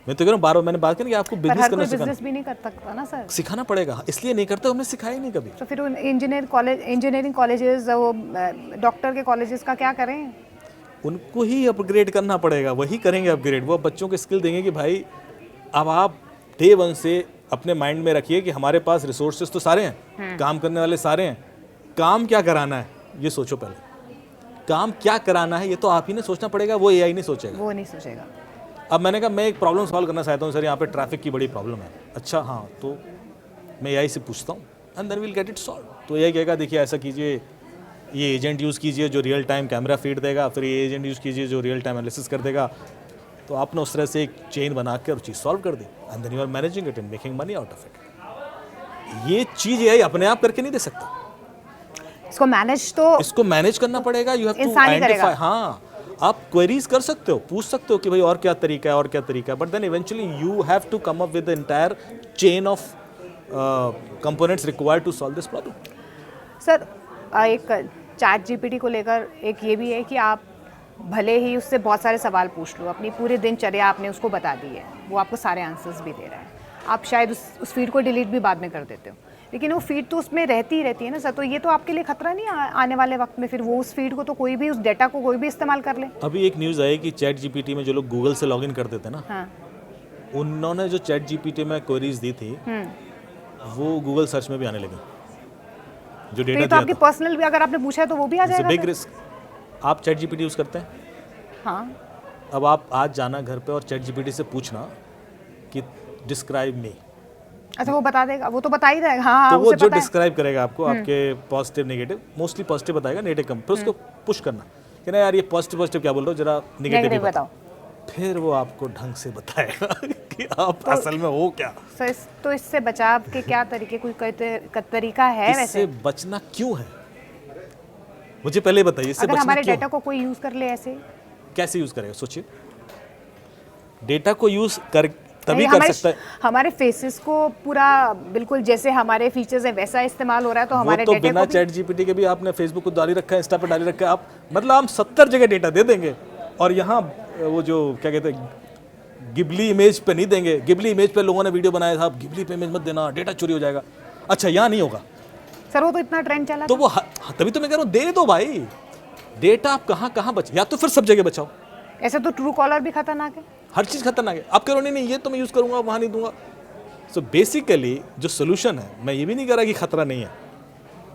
मैं तो कह रहा हूँ, बार बार मैंने बात की कि आपको पर बिजनेस हर करना कोई सिखाना बिजनेस भी नहीं कर सकता ना सर। सिखाना पड़ेगा, इसलिए नहीं करते, हमने सिखाया ही नहीं कभी। तो फिर उन इंजीनियरिंग कॉलेजेस, वो डॉक्टर के कॉलेजेस का क्या करें? उनको ही अपग्रेड करना पड़ेगा, वही करेंगे अपग्रेड। वो बच्चों को स्किल देंगे कि भाई अब आप डे वन से अपने माइंड में रखिए कि हमारे पास रिसोर्सेज तो सारे हैं, काम करने वाले सारे हैं, काम क्या कराना है ये सोचो पहले। काम क्या कराना है ये तो आप ही ने सोचना पड़ेगा, वो एआई नहीं सोचेगा। वो नहीं सोचेगा। अब मैंने कहा मैं एक प्रॉब्लम सॉल्व करना चाहता हूँ सर, यहाँ पे ट्रैफिक की बड़ी प्रॉब्लम है। अच्छा हाँ, तो मैं एआई से पूछता हूँ and then will get it solve. तो एआई कहेगा देखिए ऐसा कीजिए, ये एजेंट यूज़ कीजिए जो रियल टाइम कैमरा फीड देगा, फिर ये एजेंट यूज़ कीजिए जो रियल टाइम एनालिसिस कर देगा। तो आपने उस तरह से एक चेन बना के और चीज़ सॉल्व कर दी and then you are managing it and making money out of it. ये चीज़ एआई अपने आप करके नहीं दे सकता, इसको मैनेज तो इसको मैनेज करना पड़ेगा। यू हैव टू इंसान ही करेगा। आइडेंटिफाई। हाँ, आप क्वेरीज कर सकते हो, पूछ सकते हो कि भाई और क्या तरीका है, और क्या तरीका है, but then eventually you have to come up with the entire chain of components required to solve this problem. Sir एक चैट जीपीटी को लेकर एक ये भी है कि आप भले ही उससे बहुत सारे सवाल पूछ लो, अपनी पूरी दिनचर्या आपने उसको बता दी है, वो आपको सारे आंसर्स भी दे रहा है, आप शायद उस फीड को डिलीट भी बाद में कर देते हो, लेकिन वो फीड तो उसमें रहती है ना सर। तो ये तो आपके लिए खतरा नहीं आने वाले वक्त में फिर वो उस फीड को तो कोई भी, उस डेटा को कोई भी इस्तेमाल कर ले? अभी एक न्यूज़ आई कि चैट जीपीटी में जो लोग गूगल से लॉगिन करते थे ना, हाँ। उन्होंने जो चैट जीपीटी में क्वेरीज दी थी वो गूगल सर्च में भी आने लगी, जो तो डेटा ये तो आपकी पर्सनल भी अगर आपने पूछा है तो वो भी आ जाएगा बिग फिर? रिस्क। आप चैट जीपीटी यूज़ करते हैं? हाँ। अब आप आज जाना घर पे और चैट जीपीटी से पूछना कि डिस्क्राइब मी, अच्छा वो बता देगा, वो तो बता ही देगा। हाँ, तो वो उसे जो पता है। डिस्क्राइब करेगा आपको आपके पॉजिटिव नेगेटिव, मोस्टली पॉजिटिव बताएगा, नेगेटिव कम, फिर उसको पुश करना कि ना यार ये पॉजिटिव क्या बोल रहे हो, जरा नेगेटिव नेगेटिव बताओ। बताओ। फिर वो आपको ढंग से बताएगा कि आप असल में हो क्या। तो इससे बचाव के क्या तरीके, कोई तरीका है इससे वैसे? बचना क्यों है मुझे पहले बताइए, इससे अगर बचना हमारे क्यों डेटा को कोई यूज कर ले ऐसे? कैसे यूज करेगा सोचिए। डेटा को यूज कर तभी कर सकता है। हमारे फेसेस को पूरा बिल्कुल जैसे हमारे फीचर्स है वैसा इस्तेमाल हो रहा है, तो हमारे वो तो डेटा बिना को चैट जीपीटी के भी आपने फेसबुक को डाली रखा है, इंस्टा पे डाली रखा है, आप मतलब हम 70 जगह डेटा दे देंगे और यहाँ वो जो क्या कहते हैं गिबली इमेज पे नहीं देंगे। गिबली इमेज पे लोगों ने वीडियो बनाया था, आप गिबली पे इमेज मत देना, डेटा चोरी हो जाएगा। अच्छा यहाँ नहीं होगा सर, वो तो इतना ट्रेंड चला तो था। वो तभी तो मैं कह रहा हूँ दे दो भाई, डेटा आप कहाँ कहाँ बच, या तो फिर सब जगह बचाओ। ऐसे तो ट्रू कॉलर भी खतरनाक है, हर चीज़ खतरनाक है। आप कह रहे हो नहीं ये तो मैं यूज़ करूँगा वहाँ नहीं दूंगा। सो बेसिकली जो सोल्यूशन है, मैं ये भी नहीं कह रहा कि खतरा नहीं है,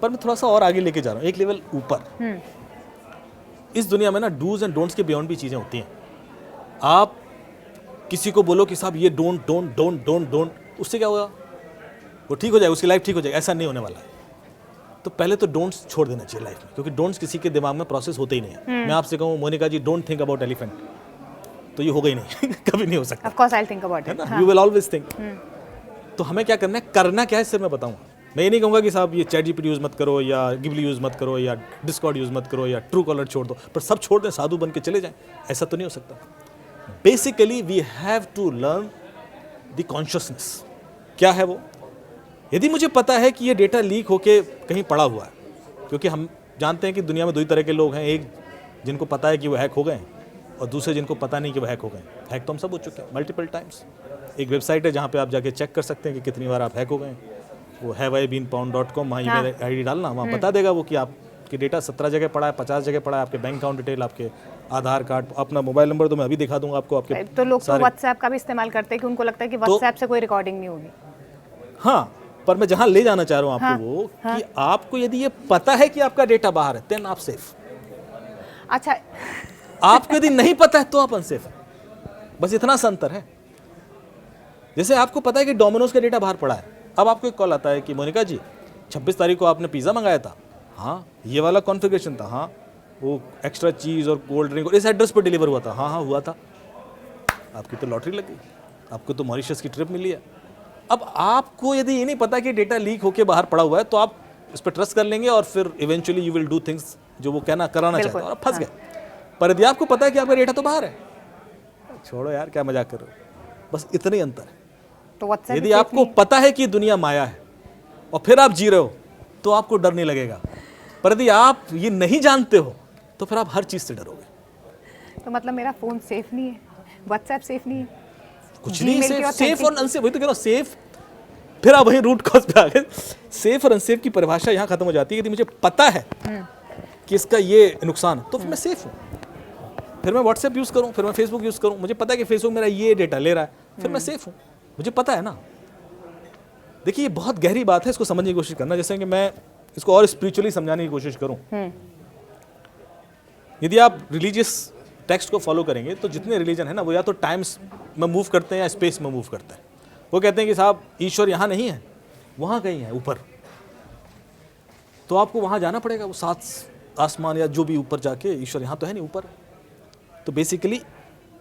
पर मैं थोड़ा सा और आगे लेके जा रहा हूँ, एक लेवल ऊपर। इस दुनिया में ना डूज एंड डोंट्स के बियॉन्ड भी चीज़ें होती हैं। आप किसी को बोलो कि साहब ये don't don't don't don't don't, उससे क्या होगा, वो ठीक हो जाएगा, उसकी लाइफ ठीक हो जाएगी, ऐसा नहीं होने वाला है। तो पहले तो डोंट्स छोड़ देना चाहिए लाइफ में, क्योंकि डोंट्स किसी के दिमाग में प्रोसेस होते ही नहीं है। मैं आपसे कहूँ मोनिका जी डोंट थिंक अबाउट एलिफेंट, तो ये होगा ही नहीं कभी नहीं हो सकता, of course I think about है इट। ना, यू विल ऑलवेज थिंक। तो हमें क्या करना है, करना क्या है सिर्फ मैं बताऊंगा। मैं ये नहीं कहूँगा कि साहब ये चैट जीपीटी यूज़ मत करो या गिबली यूज़ मत करो या डिस्कॉर्ड यूज़ मत करो या ट्रू कॉलर छोड़ दो, पर सब छोड़ दें, साधु बन के चले जाएं, ऐसा तो नहीं हो सकता। Basically we have to learn the consciousness. क्या है वो? यदि मुझे पता है कि ये डेटा लीक होके कहीं पड़ा हुआ है, क्योंकि हम जानते हैं कि दुनिया में दो ही तरह के लोग हैं, एक जिनको पता है कि वो हैक हो गए हैं और दूसरे जिनको पता नहीं कि वो हैक हो गए हैं। हैक तो हम सब हो चुके हैं मल्टीपल टाइम्स। एक वेबसाइट है जहाँ पे आप जाके चेक कर सकते हैं कि कितनी बार आप हैक हो गए हैं, वो havebeenpawned.com, वहाँ ईमेल आईडी डालना, वहाँ बता देगा वो कि आपकी डेटा 17 जगह पड़ा है, 50 जगह पड़ा है, आपके बैंक अकाउंट डिटेल, आपके आधार कार्ड, अपना मोबाइल नंबर तो मैं अभी दिखा दूंगा आपको। आपके तो लोग तो व्हाट्सएप का भी इस्तेमाल करते हैं कि उनको लगता है कि व्हाट्सएप से कोई रिकॉर्डिंग नहीं होगी। हाँ, पर मैं जहाँ ले जाना चाह रहा हूँ आपको वो कि आपको यदि ये पता है कि आपका डेटा बाहर है, देन आप सेफ। अच्छा, आपको यदि नहीं पता है तो आप अनसेफ है, बस इतना सा अंतर है। जैसे आपको पता है कि डोमिनोज का डेटा बाहर पड़ा है, अब आपको एक कॉल आता है कि मोनिका जी 26 तारीख को आपने पिज़्ज़ा मंगाया था, हाँ ये वाला कॉन्फ़िगरेशन था, हाँ वो एक्स्ट्रा चीज़ और कोल्ड ड्रिंक और इस एड्रेस पर डिलीवर हुआ था, हाँ हाँ हुआ था। आपकी तो लॉटरी लग गई, आपको तो मॉरिशस की ट्रिप मिली है। अब आपको यदि ये नहीं पता कि डेटा लीक होकर बाहर पड़ा हुआ है तो आप इस पर ट्रस्ट कर लेंगे और फिर eventually you will do things जो वो कराना चाहते हैं और फंस गए। पर यदि आपको पता है कि आपका डेटा तो बाहर है, छोड़ो यार क्या मजाक कर रहे हो, बस इतना ही अंतर है। तो यदि आपको पता है कि दुनिया माया है और फिर आप जी रहे हो तो आपको डर नहीं लगेगा, पर यदि आप ये नहीं जानते हो तो फिर आप हर चीज से डरोगे। तो मतलब मेरा फोन सेफ नहीं है, व्हाट्सएप सेफ नहीं है, कुछ नहीं सेफ और अनसेफ, वही तो कह रहा हूं सेफ। फिर आप वही रूट कॉज पे आ गए। सेफ और अनसेफ की परिभाषा यहाँ खत्म हो जाती है। यदि मुझे पता है कि इसका ये नुकसान है तो फिर मैं सेफ हूँ। फिर मैं व्हाट्सएप यूज़ करूँ, फिर मैं फेसबुक यूज़ करूँ, मुझे पता है कि फेसबुक मेरा ये डेटा ले रहा है, फिर मैं सेफ हूँ, मुझे पता है ना। देखिए ये बहुत गहरी बात है, इसको समझने की कोशिश करना। जैसे कि मैं इसको और स्पिरिचुअली समझाने की कोशिश करूँ, यदि आप रिलीजियस टेक्स्ट को फॉलो करेंगे तो जितने रिलीजन है ना वो या तो टाइम्स में मूव करते हैं या स्पेस में मूव करते हैं। वो कहते हैं कि साहब ईश्वर यहाँ नहीं है, वहाँ कहीं है ऊपर, तो आपको वहाँ जाना पड़ेगा, वो सात आसमान या जो भी ऊपर जाके, ईश्वर यहाँ तो है नहीं ऊपर। तो बेसिकली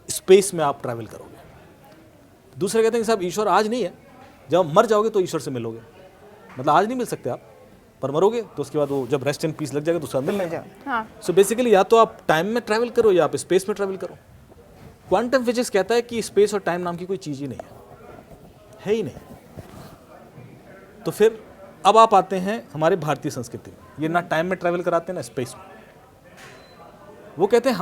स्पेस में आप ट्रैवल करोगे। दूसरे कहते हैं कि साहब ईश्वर आज नहीं है, जब मर जाओगे तो ईश्वर से मिलोगे। मतलब आज नहीं मिल सकते आप, पर मरोगे तो उसके बाद वो जब रेस्ट इन पीस लग जाएगा तो उसके बाद मिल जाएगा। सो बेसिकली या तो आप टाइम में ट्रैवल करो या आप स्पेस में ट्रैवल करो। क्वांटम फिजिक्स कहता है कि स्पेस और टाइम नाम की कोई चीज़ ही नहीं है ही नहीं। तो फिर अब आप आते हैं हमारे भारतीय संस्कृति में, ये ना टाइम में ट्रैवल कराते हैं ना स्पेस में। वो कहते हैं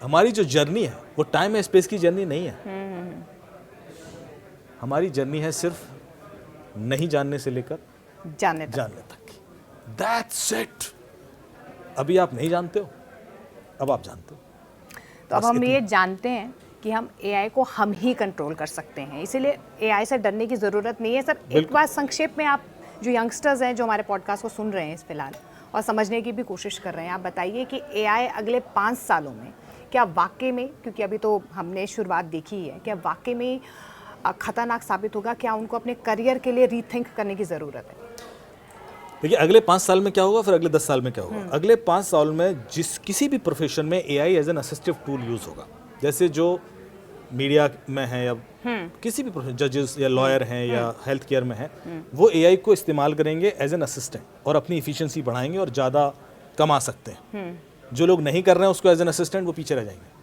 हमारी जो जर्नी है वो टाइम या स्पेस की जर्नी नहीं है। हमारी जर्नी है सिर्फ नहीं जानने से लेकर जानने तक की। That's it. अभी आप नहीं जानते हो, अब आप जानते हो। तो अब हम ये जानते हैं कि हम एआई को हम ही कंट्रोल कर सकते हैं, इसीलिए एआई से डरने की ज़रूरत नहीं है। सर एक बार संक्षेप में आप जो यंगस्टर्स हैं जो हमारे पॉडकास्ट को सुन रहे हैं इस फिलहाल और समझने की भी कोशिश कर रहे हैं, आप बताइए कि एआई अगले 5 सालों में क्या वाकई में, क्योंकि अभी तो हमने शुरुआत देखी ही है, क्या वाकई में खतरनाक साबित होगा? क्या उनको अपने करियर के लिए रीथिंक करने की ज़रूरत है? देखिए अगले 5 साल में क्या होगा, फिर अगले 10 साल में क्या होगा। अगले 5 साल में किसी भी प्रोफेशन में AI as an assistive tool use होगा। जैसे जो मीडिया में है या किसी भी प्रोफेशन, जजेस या लॉयर हैं या हेल्थ केयर में है, वो एआई को इस्तेमाल करेंगे एज एन असिस्टेंट और अपनी इफिशिएंसी बढ़ाएंगे और ज़्यादा कमा सकते हैं। जो लोग नहीं कर रहे हैं उसको एज एन असिस्टेंट वो पीछे रह जाएंगे।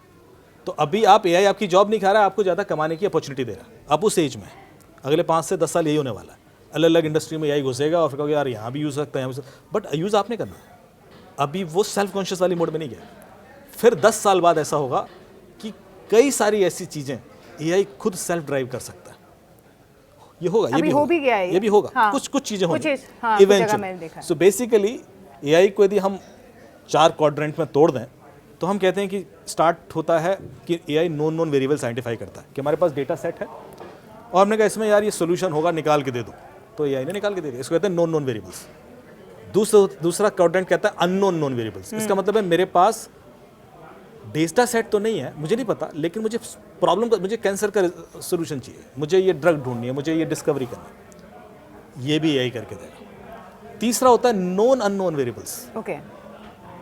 तो अभी आप एआई आपकी जॉब नहीं खा रहा है, आपको ज़्यादा कमाने की अपॉर्चुनिटी दे रहा है। आप उस एज में अगले 5 से 10 साल यही होने वाला है। अलग अलग इंडस्ट्री में एआई घुसेगा और फिर कहोगे यार यहाँ भी यूज़ सकता है, बट यूज़ आपने करना है। अभी वो सेल्फ कॉन्शियस वाली मोड में नहीं गया। फिर 10 साल बाद ऐसा होगा कि कई सारी ऐसी चीज़ें एआई खुद सेल्फ ड्राइव कर सकता है। ये होगा, ये भी हो भी गया है, ये भी होगा। हाँ, कुछ चीज़ें होंगी इवेंचुअली। सो बेसिकली एआई को यदि हम 4 क्वाड्रेंट में तोड़ दें तो हम कहते हैं कि स्टार्ट होता है कि एआई नॉन वेरिएबल आइडेंटिफाई करता है कि हमारे पास डेटा सेट है और हमने कहा इसमें यार ये सोल्यूशन होगा, निकाल के दे दो, तो एआई ने निकाल के दे दिया। इसको कहते हैं नॉन वेरिएबल्स। दूसरा क्वाड्रेंट कहता है अननोन नॉन वेरिएबल्स। इसका मतलब है मेरे पास डेटा सेट तो नहीं है, मुझे नहीं पता, लेकिन मुझे प्रॉब्लम का, मुझे कैंसर का सोल्यूशन चाहिए, मुझे ये ड्रग ढूंढनी है, मुझे ये डिस्कवरी करनी है, ये भी एआई करके देगा। तीसरा होता है नॉन अननोन वेरिएबल्स। ओके,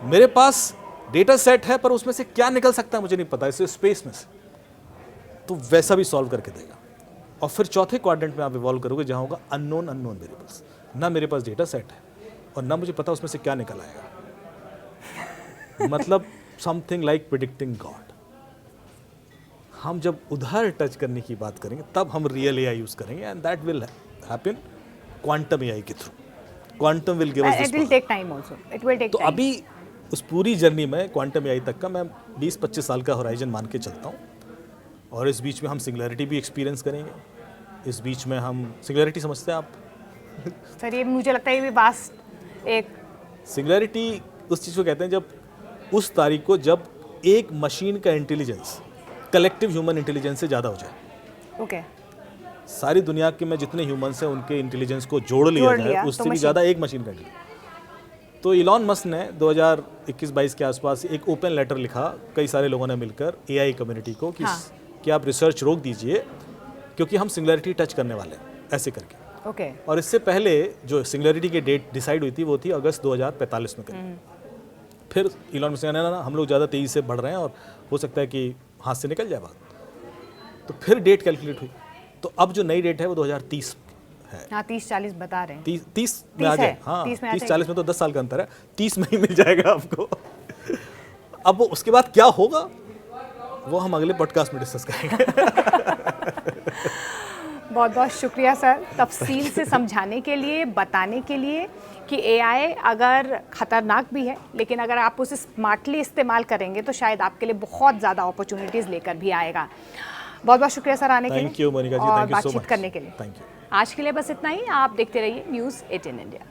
मेरे पास डेटा सेट है पर उसमें से क्या निकल सकता है मुझे नहीं पता, इसे स्पेस में से, तो वैसा भी सॉल्व करके देगा। और फिर चौथे क्वाड्रेंट में आप इवॉल्व करोगे जहाँ होगा अननोन वेरिएबल्स। ना मेरे पास डेटा सेट है और ना मुझे पता उसमें से क्या निकल आएगा। मतलब समथिंग लाइक प्रिडिक्टिंग गॉड। हम जब उधर टच करने की बात करेंगे तब हम रियल एआई यूज करेंगे, and that will happen quantum AI के through. Quantum will give us this. It will take time also, it will take तो अभी उस पूरी जर्नी में क्वांटम एआई तक का मैं 20-25 साल का होराइजन मान के चलता हूँ। और इस बीच में हम सिंगुलैरिटी भी एक्सपीरियंस करेंगे। इस बीच में हम सिंगुलैरिटी समझते हैं आप? सर ये मुझे लगता है ये भी वास्ट एक सिंगुलैरिटी उस चीज़ को कहते हैं जब उस तारीख को जब एक मशीन का इंटेलिजेंस कलेक्टिव ह्यूमन इंटेलिजेंस से ज़्यादा हो जाए। ओके सारी दुनिया के में जितने ह्यूमंस हैं उनके इंटेलिजेंस को जोड़ लिया जाए, तो उससे भी मशीन। ज़्यादा एक मशीन का इंटेलिजेंस। तो इलॉन मस्क ने 2021-22 के आसपास एक ओपन लेटर लिखा कई सारे लोगों ने मिलकर एआई कम्युनिटी को कि हाँ। कि आप रिसर्च रोक दीजिए क्योंकि हम सिंगुलैरिटी टच करने वाले हैं, ऐसे करके। ओके और इससे पहले जो सिंगुलैरिटी की डेट डिसाइड हुई थी वो थी अगस्त 2045 में करीब। फिर इलॉन मस्क ने ना हम लोग ज़्यादा तेज़ी से बढ़ रहे हैं और हो सकता है कि हाथ से निकल जाए बात। तो फिर डेट कैलकुलेट हुई। तो अब जो नई डेट है वो 2030 है। हाँ 30-40 बता रहे हैं। 30 में आ 30 जाए। है, हाँ 30 में आ 30-40 में तो 10 साल का अंतर है, 30 में ही मिल जाएगा आपको। अब वो उसके बाद क्या होगा वो हम अगले पॉडकास्ट में डिस्कस करेंगे। बहुत बहुत शुक्रिया सर तफसील से समझाने के लिए, बताने के लिए कि एआई अगर ख़तरनाक भी है लेकिन अगर आप उसे स्मार्टली इस्तेमाल करेंगे तो शायद आपके लिए बहुत ज़्यादा अपॉर्चुनिटीज़ लेकर भी आएगा। बहुत बहुत शुक्रिया सर आने के लिए। थैंक यू मोनिका जी, और थैंक यू सो बातचीत मच। करने के लिए। Thank you. आज के लिए बस इतना ही। आप देखते रहिए न्यूज़ 18 इंडिया।